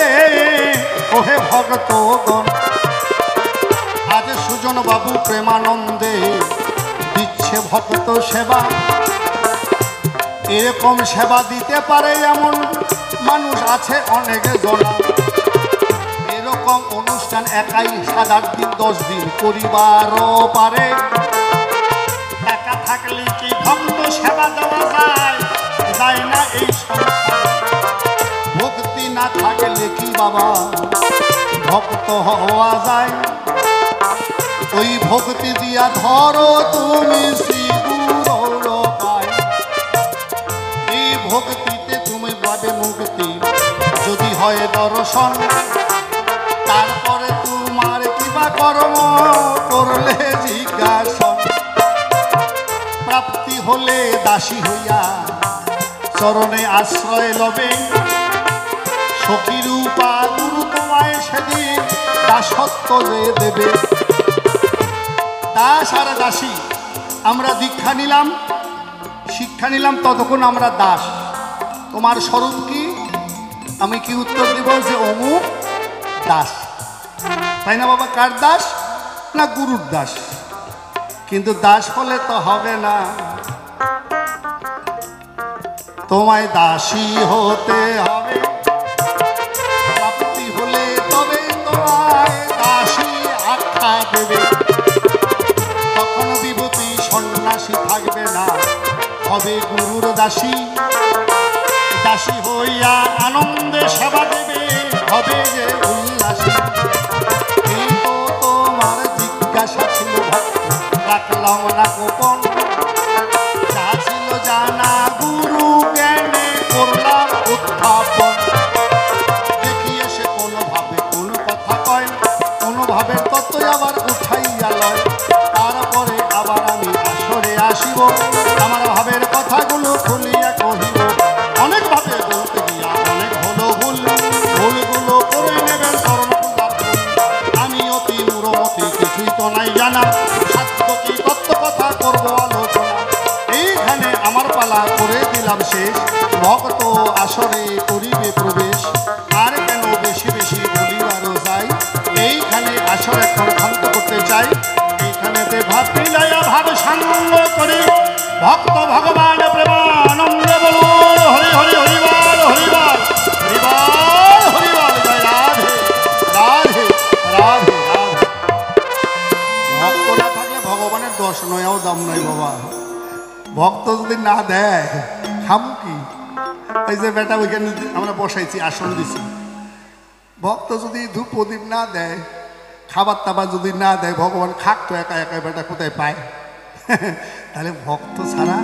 S2: ওহে ভক্তগণ। আজ সুজন বাবু প্রেমানন্দে দিচ্ছে ভক্ত সেবা। এরকম সেবা দিতে পারে এমন মানুষ আছে অনেক জনা। এরকম অনুষ্ঠান একাই 7-8 দিন 10 দিন করিবারও পারে। টাকা থাকলে কি ভক্ত সেবা দেওয়া যায়? যায় না এই সংসারে। ভক্তি না থাকলে কি বাবা ভক্ত হওয়া যায়? ওই ভক্তি দিয়া ধরো তুমি শ্রীগুরুর পায়। এই ভক্তিতে তুমি পাবে মুক্তি যদি হয় দর্শন। তারপরে তোমার কিবা কর্ম করলে জিজ্ঞাসন। প্রাপ্তি হলে দাসী হইয়া চরণে আশ্রয় লবে। সখী রূপা গুরু তোমায় সেদিন দাসত্ব যে দেবে। দাস আর দাসী আমরা দীক্ষা নিলাম, শিক্ষা নিলাম, ততক্ষণ আমরা দাস। তোমার স্বরূপ কি? আমি কি উত্তর দিব যে অমুক দাস, তাই না বাবা? কার দাস? না গুরুর দাস। কিন্তু দাস হলে তো হবে না, তোমায় দাসী হতে হবে। প্রাপ্তি হলে তবে তোমায় দাসী আখ্যা দেবে। তখন বিভূতি সন্ন্যাসী থাকবে না, হবে গুরুর দাসী। দাসী হইয়া আনন্দে সেবা দেবে, হবে যে উল্লাসী। এই তো তোমার জিজ্ঞাসা ছিল ভক্ত, রাখলাম না গোপন। যা ছিল জানা গুরু জ্ঞানে করলাম উত্থাপন। দেখি এসে কোনোভাবে কোন কথা কয়, কোনোভাবে তত্ত্বই আবার উঠাইয়া লয়। তারপরে আবার আমি আসরে আসিব, আমার ভাবের কথাগুলো খুলিয়া কহিব। অনেক ভাবে বলতে গিয়া অনেক হলো ভুল, ভুলগুলো করে নেবেন চরণকুলার ফুল। আমি অতি মূঢ়মতি, কিছুই তো নাই জানা, সাধ্য কি তত্ত্ব কথা করবো আলোচনা। এইখানে আমার পালা করে দিলাম শেষ, ভক্ত আসরে করিবে প্রবেশ। আর কেন বেশি বেশি বলিবারও যাই, এইখানে আসরে ক্ষান্ত করতে চাই। এইখানেতে ভাব মিলাইয়া ভাব সাঙ্গ করি, ভক্ত ভগবান প্রেমানন্দে বলুন হরি হরি হরিবল হরিবল হরিবল হরিবল। জয় রাধে রাধে রাধে রাধে। ভক্ত না থাকলে ভগবানের দশ নয়াও দাম নাই বাবা। ভক্ত যদি না দেয় খাম কি? এই যে বেটা ওইখানে আমরা বসাইছি, আসন দিছি, ভক্ত যদি ধূপ প্রদীপ না দেয়, খাবার টাবার যদি না দেয়, ভগবান খাক তো একা একা, বেটা কোথায় পায়? তাহলে ভক্ত ছাড়া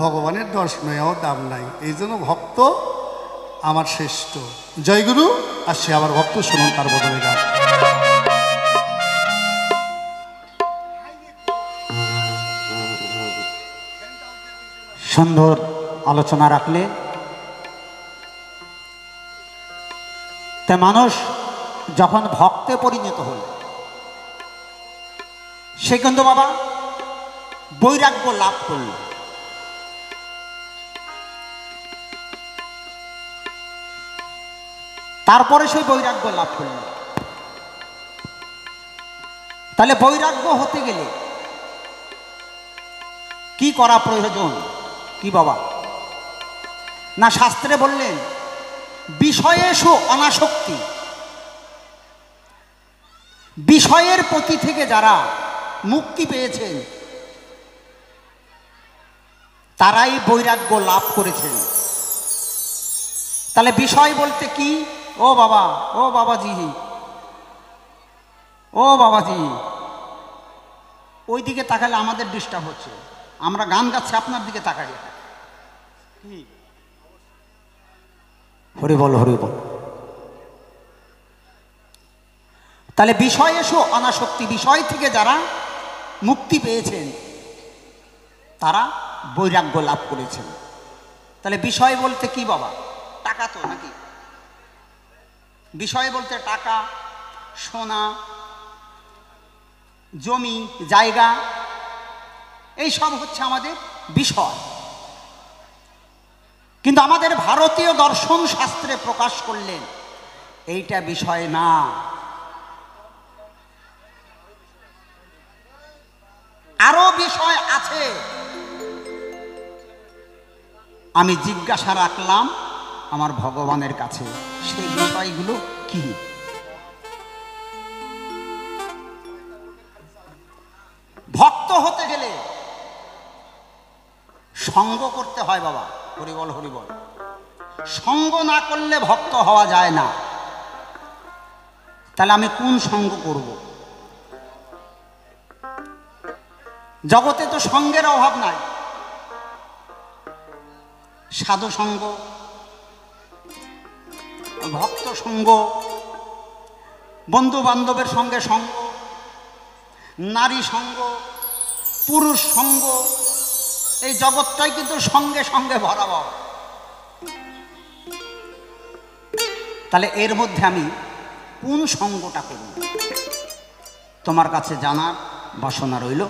S2: ভগবানের দর্শনেও দাম নাই। এই জন্য ভক্ত আমার শ্রেষ্ঠ। জয়গুরু। আসছে আবার ভক্ত, শুনুন তার বদলে গান।
S1: সুন্দর আলোচনা রাখলে তে মানুষ যখন ভক্তে পরিণত হল, সে কিন্তু বাবা বৈরাগ্য লাভ করল। তারপরে সেই বৈরাগ্য লাভ করল। তাহলে বৈরাগ্য হতে গেলে কি করা প্রয়োজন? কি বাবা? না শাস্ত্রে বললেন বিষয়েষু অনাসক্তি। বিষয়ের প্রতি থেকে যারা মুক্তি পেয়েছেন তারাই বৈরাগ্য লাভ করেছেন। তাহলে বিষয় বলতে কি? ও বাবা, ও বাবাজি, ও বাবাজি, ওই দিকে তাকালে আমাদের ডিস্টার্ব হচ্ছে। আমরা গান গাচ্ছি, আপনার দিকে তাকাই। হরি বল, হরি বল। তাহলে বিষয় এসো অনাসক্তি, বিষয় থেকে যারা মুক্তি পেয়েছেন তারা বৈরাগ্য লাভ করেছেন। তাহলে বিষয় বলতে কি বাবা? টাকা তো নাকি? বিষয় বলতে টাকা, সোনা, জমি, জায়গা, এই সব হচ্ছে আমাদের বিষয়। কিন্তু আমাদের ভারতীয় দর্শন শাস্ত্রে প্রকাশ করলেন এইটা বিষয় না। আরো বিষয় আছে। আমি জিজ্ঞাসা রাখলাম আমার ভগবানের কাছে, সেই বিষয়গুলো কি? ভক্ত হতে গেলে সঙ্গ করতে হয় বাবা। হরিবল হরিবল। সঙ্গ না করলে ভক্ত হওয়া যায় না। তাহলে আমি কোন সঙ্গ করব? জগতে তো সঙ্গের অভাব নাই। সাধু সঙ্গ, ভক্ত সঙ্গ, বন্ধু বান্ধবের সঙ্গে সঙ্গ, নারী সঙ্গ, পুরুষ সঙ্গ, এই জগৎটাই কিন্তু সঙ্গে সঙ্গে ভরা বাবা। তাহলে এর মধ্যে আমি কোন সঙ্গটা করব? তোমার কাছে জানার বাসনা রইল।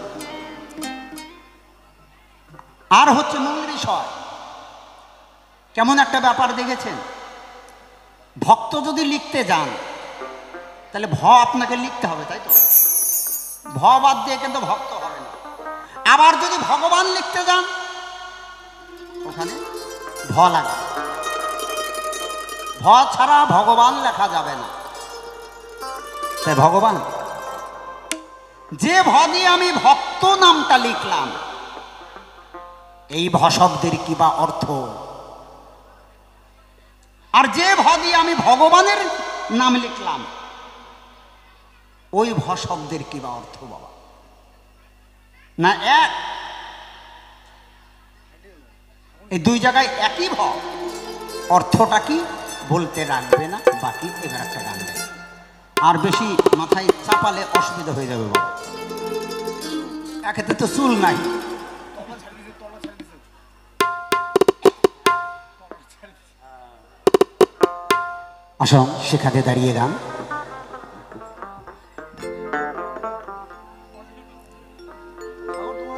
S1: আর হচ্ছে মূল বিষয়, কেমন একটা ব্যাপার দেখেছেন? ভক্ত যদি লিখতে যান তাহলে ভ আপনাকে লিখতে হবে, তাই তো? ভ বাদ দিয়ে কিন্তু ভক্ত হবে না। আবার যদি ভগবান লিখতে যান ওখানে ভ লাগবে। ভ ছাড়া ভগবান লেখা যাবে না। তাই ভগবান, যে ভ দিয়ে আমি ভক্ত নামটা লিখলাম, এই ভ শব্দের কি বা অর্থ? আর যে ভ দিয়ে আমি ভগবানের নাম লিখলাম, ওই ভ শব্দের কি বা অর্থ বাবা? না এক? এই দুই জায়গায় একই ভ। অর্থটা কি বলতে রাখবে না, বাকি এবার একটা গান গাই। আর বেশি মাথায় চাপালে অসুবিধা হয়ে যাবে বাবা। একেতে তো চুল নাই। আসুন সেখানে দাঁড়িয়ে গান।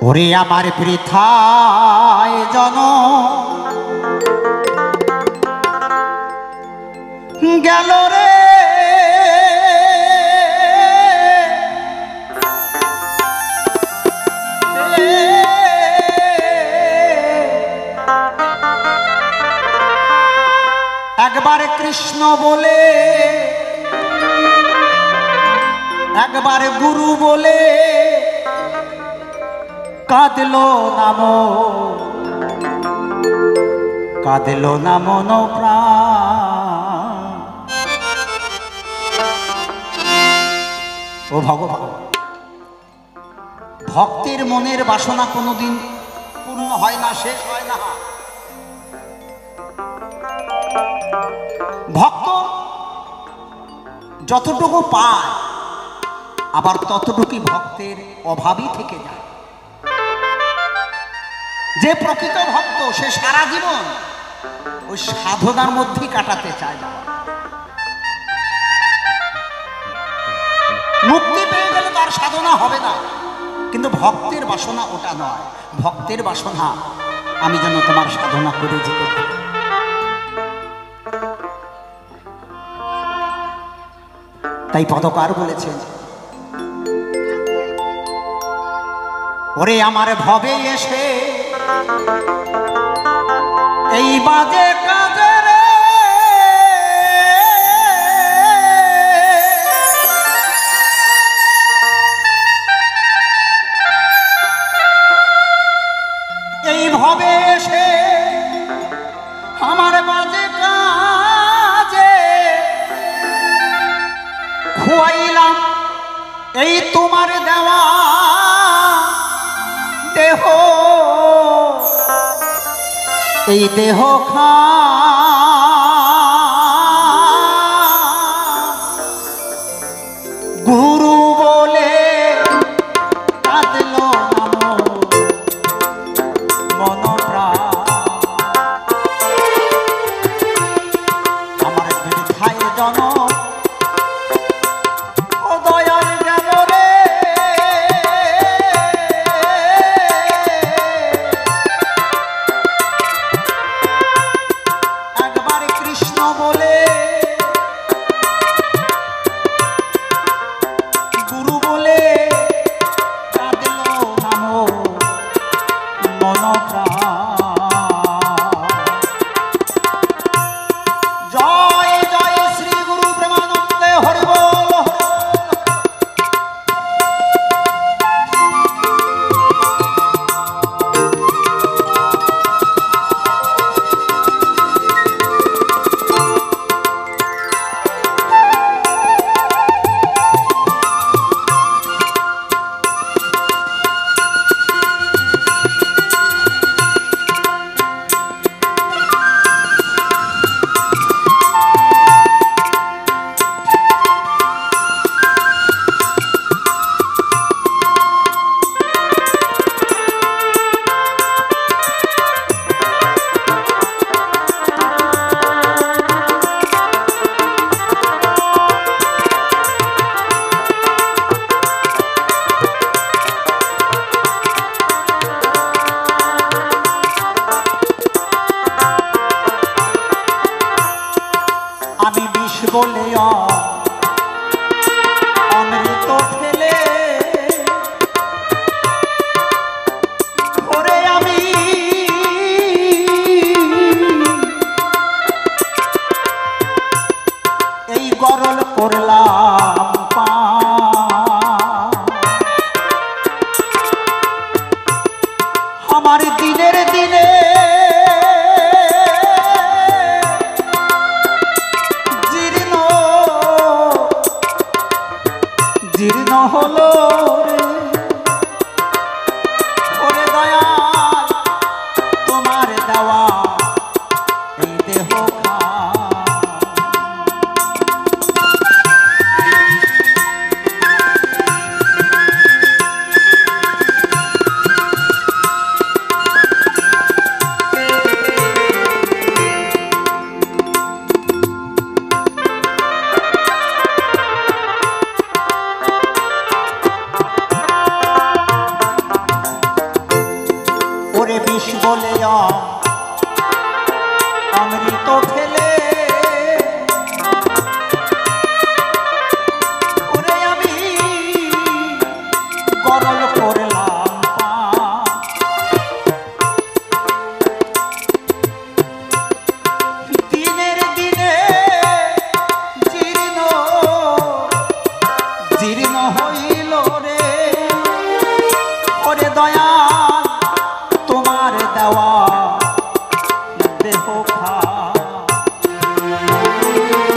S1: ওরে আমার বৃথায় জনম গেল রে, একবার কৃষ্ণ বলে, একবার গুরু বলে কাঁদলো নাম, কাঁদলো না মন প্রাণ। ও ভগবান, ভক্তের মনের বাসনা কোনোদিন পূর্ণ হয় না, শেষ হয় না। ভক্ত যতটুকু পায় আবার ততটুকুই ভক্তের অভাবই থেকে যায়। যে প্রকৃত ভক্ত সে সারা জীবন ওই সাধনার মধ্যেই কাটাতে চায়। মুক্তি পেয়ে গেলে তার সাধনা হবে না, কিন্তু ভক্তের বাসনা ওটা নয়। ভক্তের বাসনা আমি যেন তোমার সাধনা করে যেতে পারি। তাই পদকার বলেছেন, ওরে আমার ভবে এসে এই বাজে কাজে রে, এই ভবে এসে আমার বাজে কাজে খুয়াইলাম এই তোমার দেওয়া দেহ, এই দেহ খা গুরু বলে কাঁদলো নাম মন প্রাণ। আমার বৃথায় জনম রে ওরে দয়াল তোমার দেওয়া এই দেহ ওরে বিষ বলে অমৃত খেলে ওরে আমি গরল করলাম দিনের দিনে জীর্ণ জীর্ণ হইল রে ওরে দয়া তোমার দেওয়া দেহ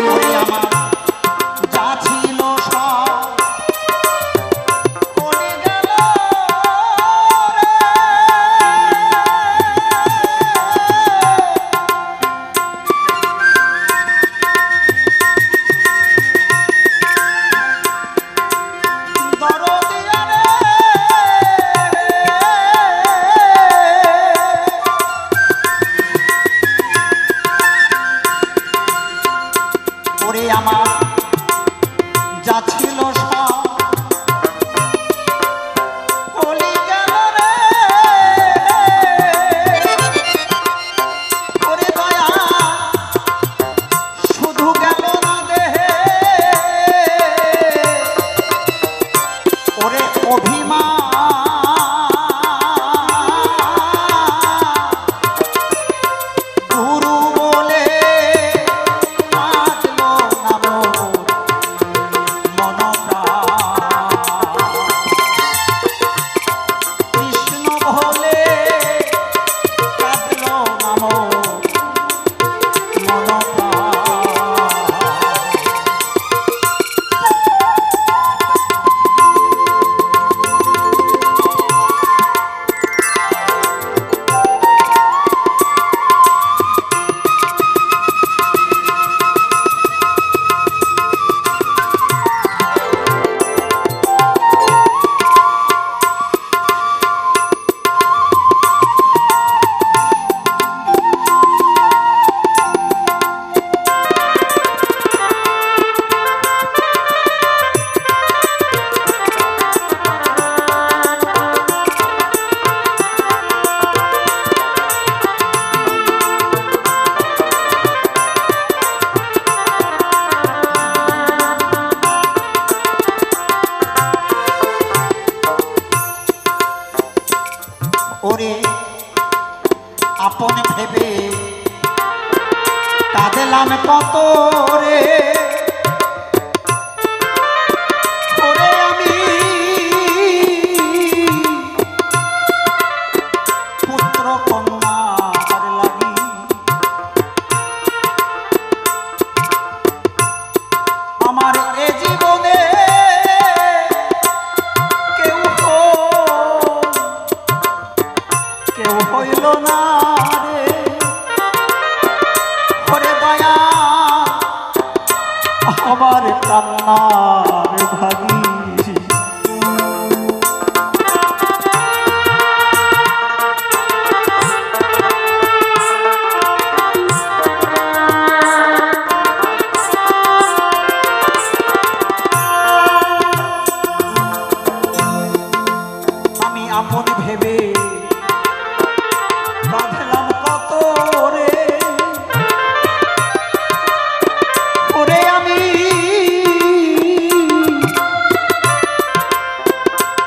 S1: ওরে আমার যা ছিল সব চলে গেল রে। দরদিয়া রে ওরে আমার যা ছিল সব চলে গেল রে ওরে দয়া শুধু গেল না দেহে ওরে অভিমান গুরু বলে বাঁচলো না মোর মন প্রাণ। কৃষ্ণ বলে কাঁদলো না মোর মন প্রাণ। ওরে আপন ভেবে কাঁদলাম কত রে ওরে আমি পুত্র কন্যার লাগি আমার এ জীবনে কেউ হইল না রে ওরে দয়া আমার কান্নার ভাগী আমি আপন ভেবে বাঁধলাম কত রে ওরে আমি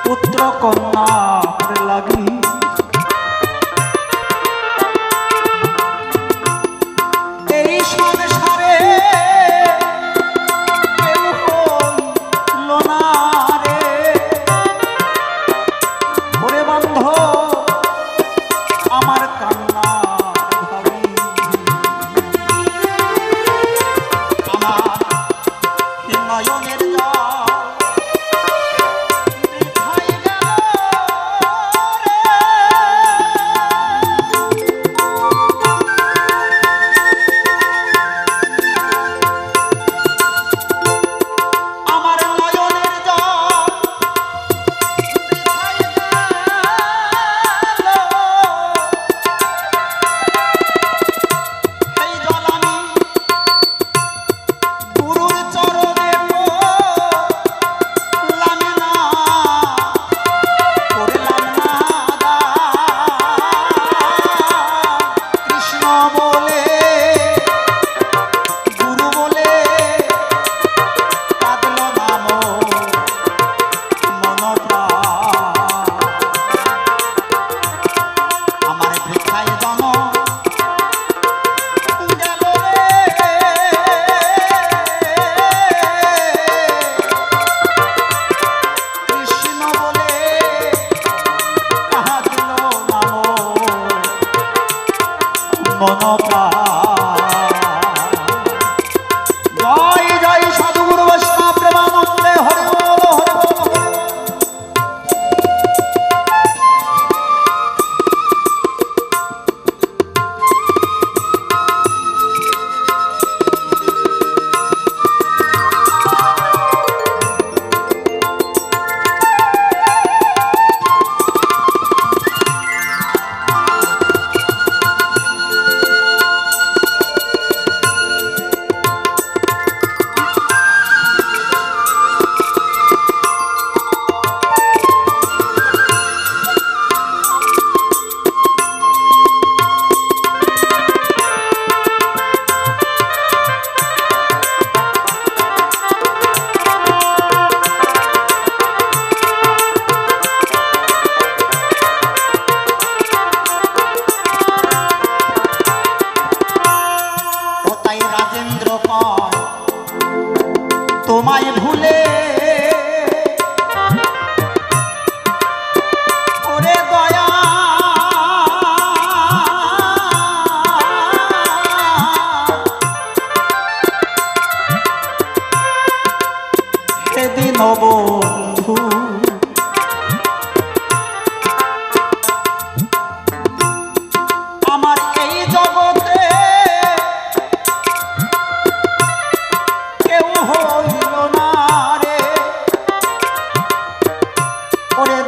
S1: পুত্র কন্যার লাগি এই সংসারে কেউ হইল না রে ওরে বন্ধ আমার কান্না ভাবি আমার নয়নের জল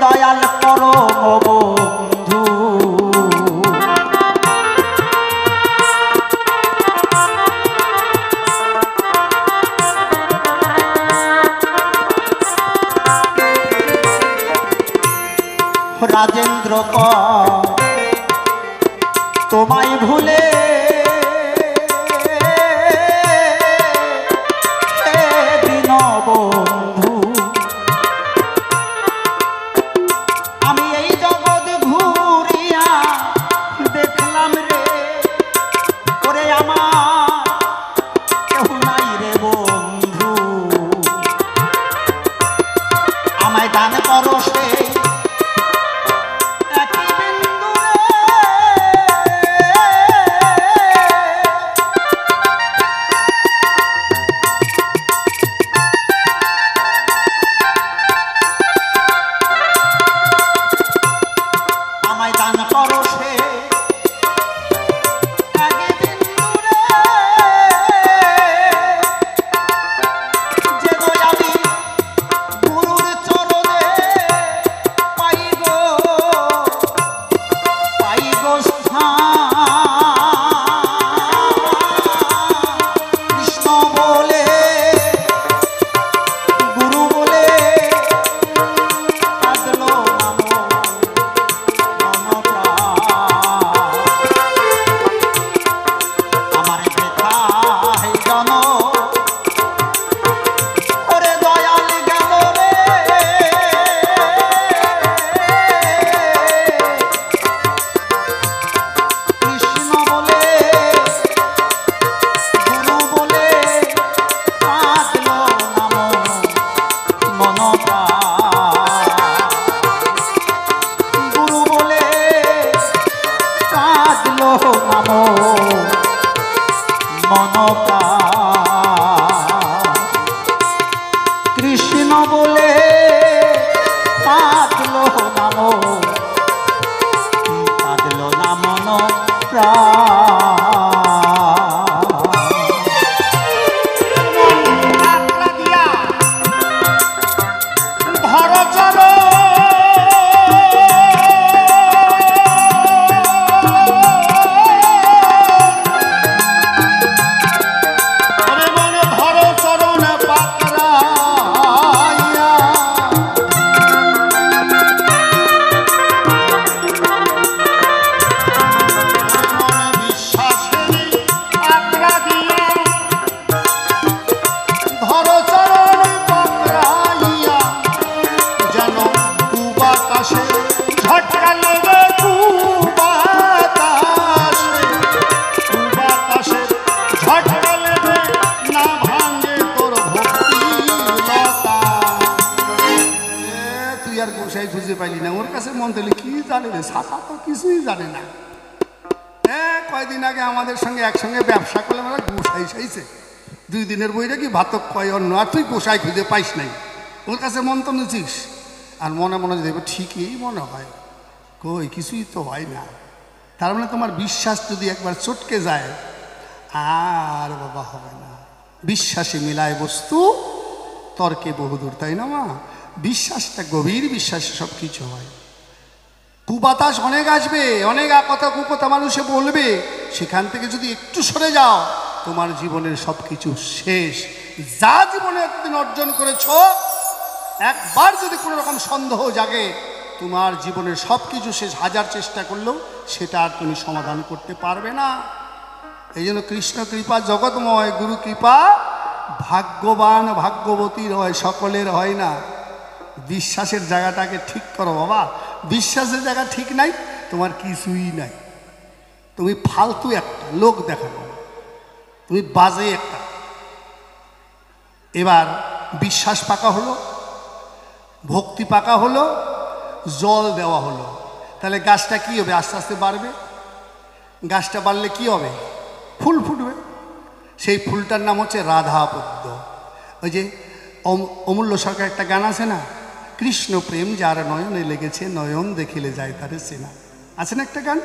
S1: দয়াল পরম বন্ধু রাজেন্দ্র কর তোমায় ভুলে দীনবন্ধু আমি এই জগৎ ঘুরিয়া দেখলাম রে ওরে আমার কেউ নাই রে বন্ধু আমায় দান করো সেই কৃষ্ণ বলে কাঁদলো না মন
S2: খুঁজে পাইলি না, ওর কাছে মন দিলে কি জানে রে, সাতা তো কিছুই জানে না। হ্যাঁ, কয়দিন আগে আমাদের সঙ্গে একসঙ্গে ব্যবসা করলে আমরা গোসাই সাইছে 2 দিনের বইটা কি ভাতক কয় অন্য, আর তুই গোসাই খুঁজে পাইস নাই, ওর কাছে মন তো নিচিস। আর মনে মনে দেখবো ঠিকই মনে হয়, কই কিছুই তো হয় না। তার মানে তোমার বিশ্বাস যদি একবার চটকে যায় আর বাবা হবে না। বিশ্বাসে মিলায় বস্তু তর্কে বহুদূর, তাই না মা? বিশ্বাসটা গভীর বিশ্বাসে সব কিছু হয়। কুবাতাস অনেক আসবে, অনেক কথা কুকথা মানুষে বলবে, সেখান থেকে যদি একটু সরে যাও তোমার জীবনের সব কিছু শেষ। যা জীবনে এতদিন অর্জন করেছ, একবার যদি কোনো রকম সন্দেহ জাগে তোমার জীবনের সব কিছু শেষ। হাজার চেষ্টা করলেও সেটা আর তুমি সমাধান করতে পারবে না। এই জন্য কৃষ্ণ কৃপা জগৎময়, গুরু কৃপা ভাগ্যবান ভাগ্যবতীর হয়, সকলের হয় না। বিশ্বাসের জায়গাটাকে ঠিক করো বাবা। বিশ্বাসের জায়গা ঠিক নাই, তোমার কিছুই নাই। তুমি ফালতু একটা লোক দেখানো, তুমি বাজে একটা। এবার বিশ্বাস পাকা হলো, ভক্তি পাকা হলো, জল দেওয়া হলো, তাহলে গাছটা কি হবে? আস্তে আস্তে বাড়বে। গাছটা বাড়লে কি হবে? ফুল ফুটবে। সেই ফুলটার নাম হচ্ছে রাধা পদ্ম। ওই যে অমূল্য সরকার একটা গান আছে না, কৃষ্ণ প্রেম যার নয়নে লেগেছে, নয়ন দেখিলে যায় তারে চেনা, আছে না একটা গান?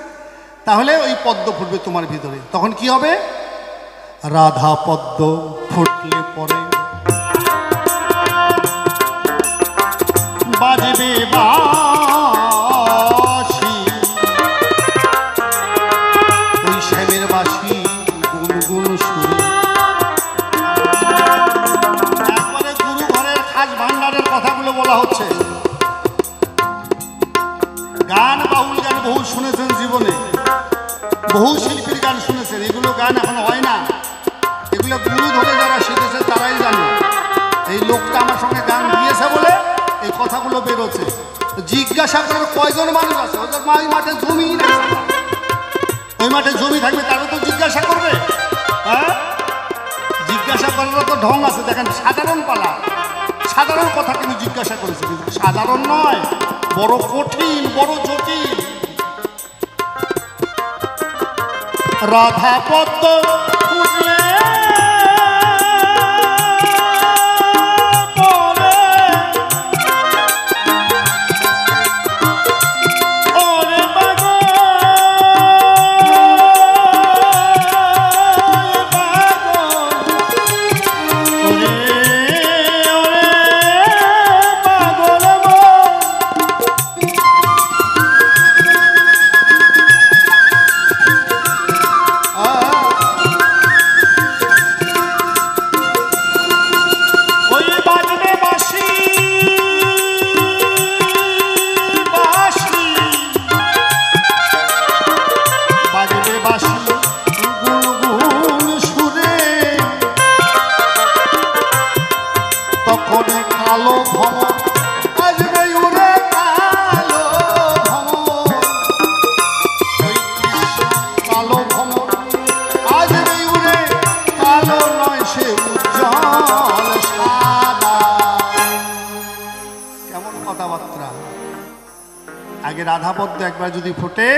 S2: তাহলে ওই পদ্ম ফুটবে তোমার ভিতরে, তখন কি হবে? রাধা পদ্ম ফুটলে পরে বাজবে বা বহু শিল্পীর গান শুনেছেন, এগুলো গান এখন হয় না, এগুলো গুরু ধরে যারা শিখেছে তারাই জানে। এই লোকটা আমার সঙ্গে গান দিয়েছে বলে এই কথাগুলো বেরোচ্ছে। জিজ্ঞাসা করার কয়জন মানুষ আছে? ওদের ওই মাঠে জমি নেই, ওই মাঠে জমি থাকবে তারা তো জিজ্ঞাসা করবে। হ্যাঁ, জিজ্ঞাসা করার তো ঢং আছে। দেখেন, সাধারণ পালা, সাধারণ কথা কিন্তু জিজ্ঞাসা করেছে, কিন্তু সাধারণ নয়, বড় কঠিন, বড় জটিল। রাধা পদ্ম ফুটলে আগে রাধাপদ্ম একবার যদি ফোটে,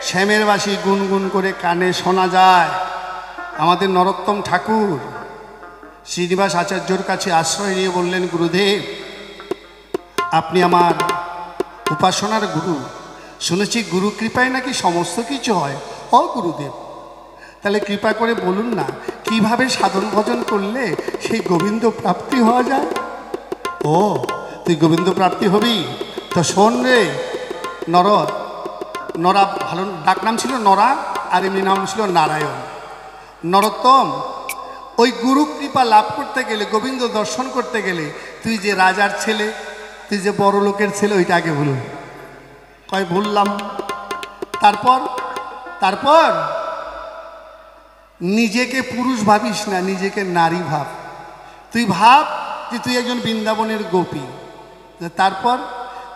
S2: শ্যামের বাসি গুনগুন করে কানে শোনা যায়। আমাদের নরোত্তম ঠাকুর শ্রীনিবাস আচার্যর কাছে আশ্রয় নিয়ে বললেন, গুরুদেব আপনি আমার উপাসনার গুরু, শুনেছি গুরু কৃপায় নাকি সমস্ত কিছু হয়। ও গুরুদেব, তাহলে কৃপা করে বলুন না কিভাবে সাধন ভজন করলে সেই গোবিন্দ প্রাপ্তি হওয়া যায়। ও, তুই গোবিন্দ প্রাপ্তি হবি তো শোন রে নরদ। নরা ভালো ডাক নাম ছিল নরা, আর এমনি নাম ছিল নারায়ণ। নরোত্তম, ওই গুরু কৃপা লাভ করতে গেলে, গোবিন্দ দর্শন করতে গেলে, তুই যে রাজার ছেলে, তুই যে বড় লোকের ছেলে, ওইটা আগে ভুলুন। কয় ভুললাম। তারপর তারপর নিজেকে পুরুষ ভাবিস না, নিজেকে নারী ভাব। তুই ভাব যে তুই একজন বৃন্দাবনের গোপী। তারপর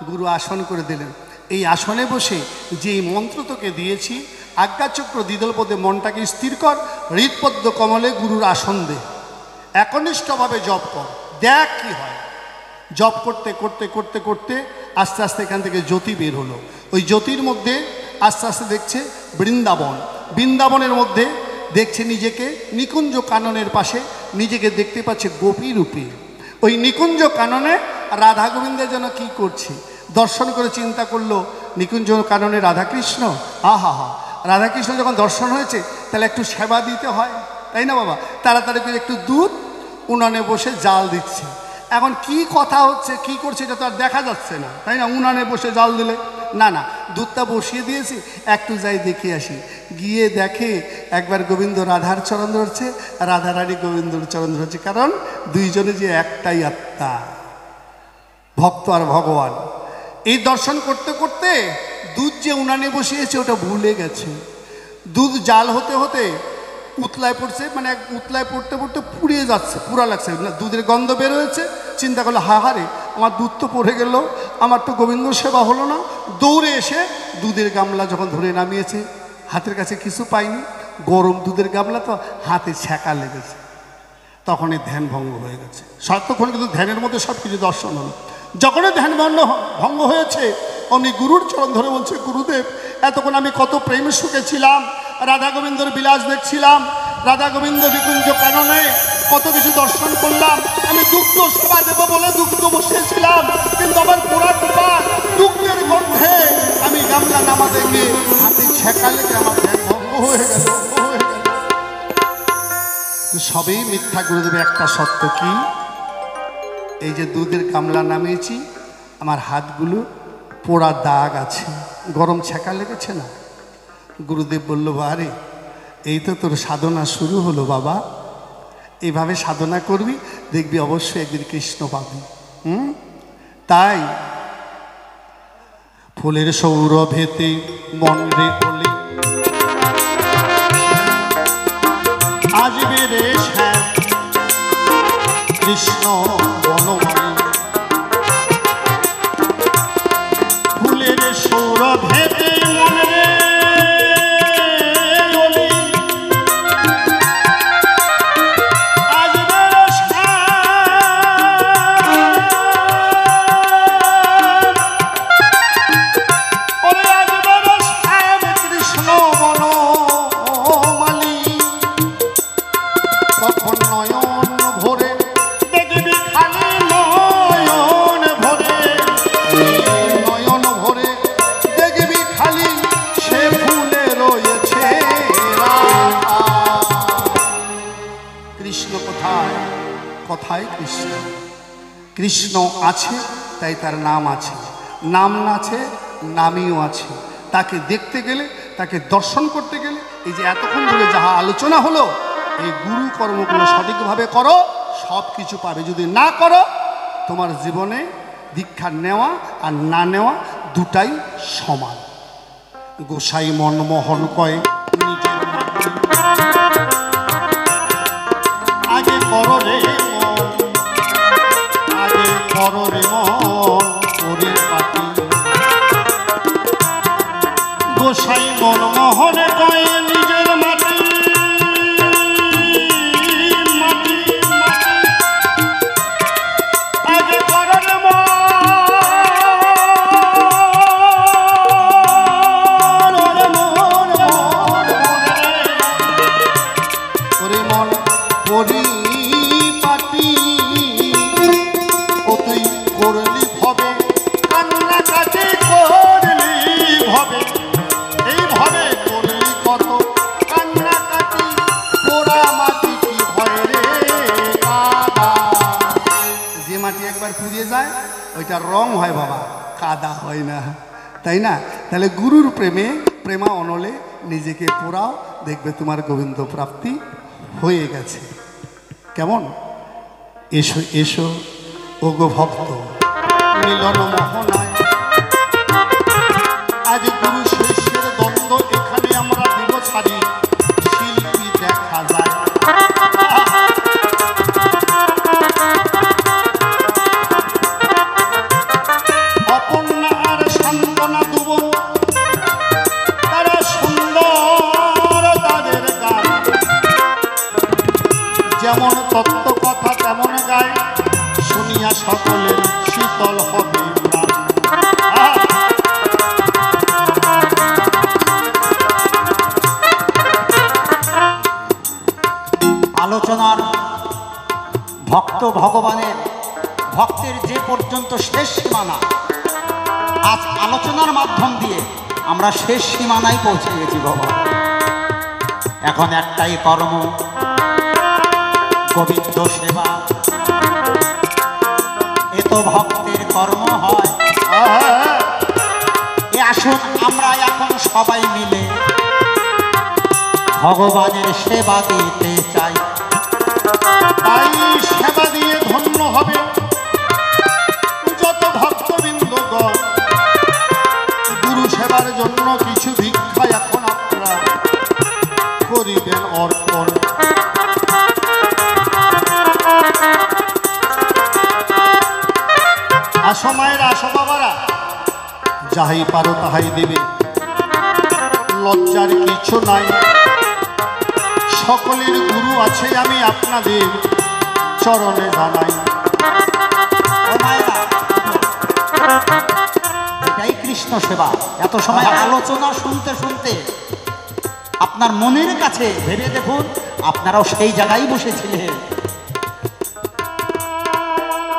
S2: গুরু আসন করে দিলেন। এই আসনে বসে যে মন্ত্র তোকে দিয়েছি, আজ্ঞাচক্র দ্বিদলপদে মনটাকে স্থির কর, হৃৎপদ্ম কমলে গুরুর আসন দে, একনিষ্ঠভাবে জপ কর, দেখ কি হয়। জপ করতে করতে করতে করতে আস্তে আস্তে এখান থেকে জ্যোতি বের হলো। ওই জ্যোতির মধ্যে আস্তে আস্তে দেখছে বৃন্দাবন। বৃন্দাবনের মধ্যে দেখছে নিজেকে নিকুঞ্জ কাননের পাশে, নিজেকে দেখতে পাচ্ছে গোপী রূপে। ওই নিকুঞ্জ কাননে রাধা গোবিন্দ যেন কি করছে, দর্শন করে চিন্তা করলো নিকুঞ্জ কাননে রাধাকৃষ্ণ। আহা হা, রাধাকৃষ্ণ যখন দর্শন হয়েছে তাহলে একটু সেবা দিতে হয়, তাই না বাবা? তাড়াতাড়ি করে একটু দুধ উনানে বসে জাল দিচ্ছে। এখন কি কথা হচ্ছে, কি করছে, এটা তো আর দেখা যাচ্ছে না, তাই না? উনানে বসে জাল দিলে না, না, দুধটা বসিয়ে দিয়েছি, একটু যাই দেখে আসি। গিয়ে দেখে একবার গোবিন্দ রাধার চরণ ধরছে, রাধা রানী গোবিন্দর চরণ ধরছে, কারণ দুইজনে যে একটাই আত্মা, ভক্ত আর ভগবান। এই দর্শন করতে করতে দুধ যে উনানে বসিয়েছে ওটা ভুলে গেছে। দুধ জাল হতে হতে উতলায় পড়ছে, মানে উতলায় পড়তে পড়তে পুড়িয়ে যাচ্ছে, পুরা লাগছে, দুধের গন্ধ বের হয়েছে। চিন্তা করলো, হাহারে আমার দুধ তো পড়ে গেল, আমার তো গোবিন্দ সেবা হলো না। দৌড়ে এসে দুধের গামলা যখন ধরে নামিয়েছে, হাতের কাছে কিছু পাইনি, গরম দুধের গামলা তো হাতে ছ্যাঁকা লেগেছে। তখনই ধ্যান ভঙ্গ হয়ে গেছে। তখন কিন্তু ধ্যানের মধ্যে সব কিছু দর্শন হলো। যখনই ধ্যান ভঙ্গ হয়েছে, অমনি গুরুর চরণ ধরে বলছে, গুরুদেব এতক্ষণ আমি কত প্রেম সুখে ছিলাম, রাধা গোবিন্দর বিলাস দেখছিলাম, রাধা গোবিন্দ নিকুঞ্জ কাননে কত কিছু দর্শন করলাম, আমি দুগ্ধ সেবা দেবো বলে দুগ্ধ বসিয়েছিলাম, কিন্তু আমার পোড়া টোপা দুগ্ধের গন্ধে আমি গামলা নামাতে গিয়ে হাতে ছ্যাঁকা লেগে আমার ধ্যান ভঙ্গ হয়ে গেল। সবই মিথ্যা গুরুদেব, একটা সত্য কি, এই যে দুধের গামলা নামিয়েছি, আমার হাতগুলো পোড়া দাগ আছে, গরম ছ্যাঁকা লেগেছে না। গুরুদেব বলল, বারে এই তো তোর সাধনা শুরু হলো বাবা, এইভাবে সাধনা করবি, দেখবি অবশ্যই একদিন কৃষ্ণ পাবি। তাই ফুলের সৌরভেতে মন রে বলে আসবে রে শ্যাম কৃষ্ণ বনমালী, ফুলের সৌরভেতে মনে কথায় কৃষ্ণ। কৃষ্ণ আছে তাই তার নাম আছে, নাম আছে নামীও আছে। তাকে দেখতে গেলে, তাকে দর্শন করতে গেলে, এই যে এতক্ষণ ধরে যাহা আলোচনা হলো, এই গুরু কর্মগুলো সঠিকভাবে করো, সব কিছু পাবে। যদি না করো, তোমার জীবনে দীক্ষা নেওয়া আর না নেওয়া দুটাই সমান। গোসাই মনমোহন কয় নিজের আগে করো রে মন, আগে করো রে মন করে পাতি। গোসাই মনমোহন কয় নিজের মাটি, মাটি মাটি আগে করো রে মন, ওরে মন করি পাটি। ও তুই করলি ভবে কান্নাকাটি করলি ভবে, এই ভবে করলি কত কান্নাকাটি। পোড়া মাটি কি ভয় রে কাদা, যে মাটি একবার পুড়িয়ে যায় ওইটা রং হয় বাবা, কাদা হয় না, তাই না? তাহলে গুরুর প্রেমে প্রেমা অনলে নিজেকে পোড়াও, দেখবে তোমার গোবিন্দ প্রাপ্তি হয়ে গেছে। কেমন? এসো এসো ওগো ভক্ত মিলন মোহনায়, আজ গুরু শিষ্যের দ্বন্দ্ব এখানে আমরা দিব ছাড়ি, শিল্পী দেখা যায়। অপর্ণা আর সান্ত্বনা দুবন, তারা সুন্দর তাদের গান, যেমন তত্ত্ব কথা তেমন গায়, শুনিয়া সকলের শীতল হবে প্রাণ।
S1: আলোচনার ভক্ত ভগবানের ভক্তের যে পর্যন্ত শেষ সীমানা, আজ আলোচনার মাধ্যম দিয়ে আমরা শেষ সীমানায় পৌঁছে গেছি বাবা। এখন একটাই কর্ম, গোবিন্দ সেবা। এ তো ভক্তের কর্ম হয়। এ আসুন আমরা এখন সবাই মিলে ভগবানের সেবা দিতে চাই।
S2: তাই সেবা দিয়ে ধন্য হবে যত ভক্তবৃন্দগণ। গুরু সেবার জন্য কিছু ভিক্ষা এখন আপনারা করিবেন অর্পণ। আসো মায়ের, আসো বাবারা, যাহাই পারো তাহাই দেবে, লজ্জার কিছু নাই। সকলের গুরু আছে আমি আপনাদের চরণে জানাই।
S1: ও মায়েরা, এটাই কৃষ্ণ সেবা। এত সময় আলোচনা শুনতে শুনতে আপনার মনের কাছে ভেবে দেখুন, আপনারাও সেই জায়গায় বসেছিলেন,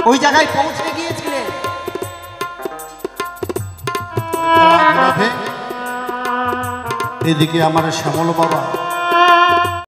S1: ওই জায়গায় পৌঁছে গিয়েছিলেন।
S2: এদিকে আমার শ্যামল বাবা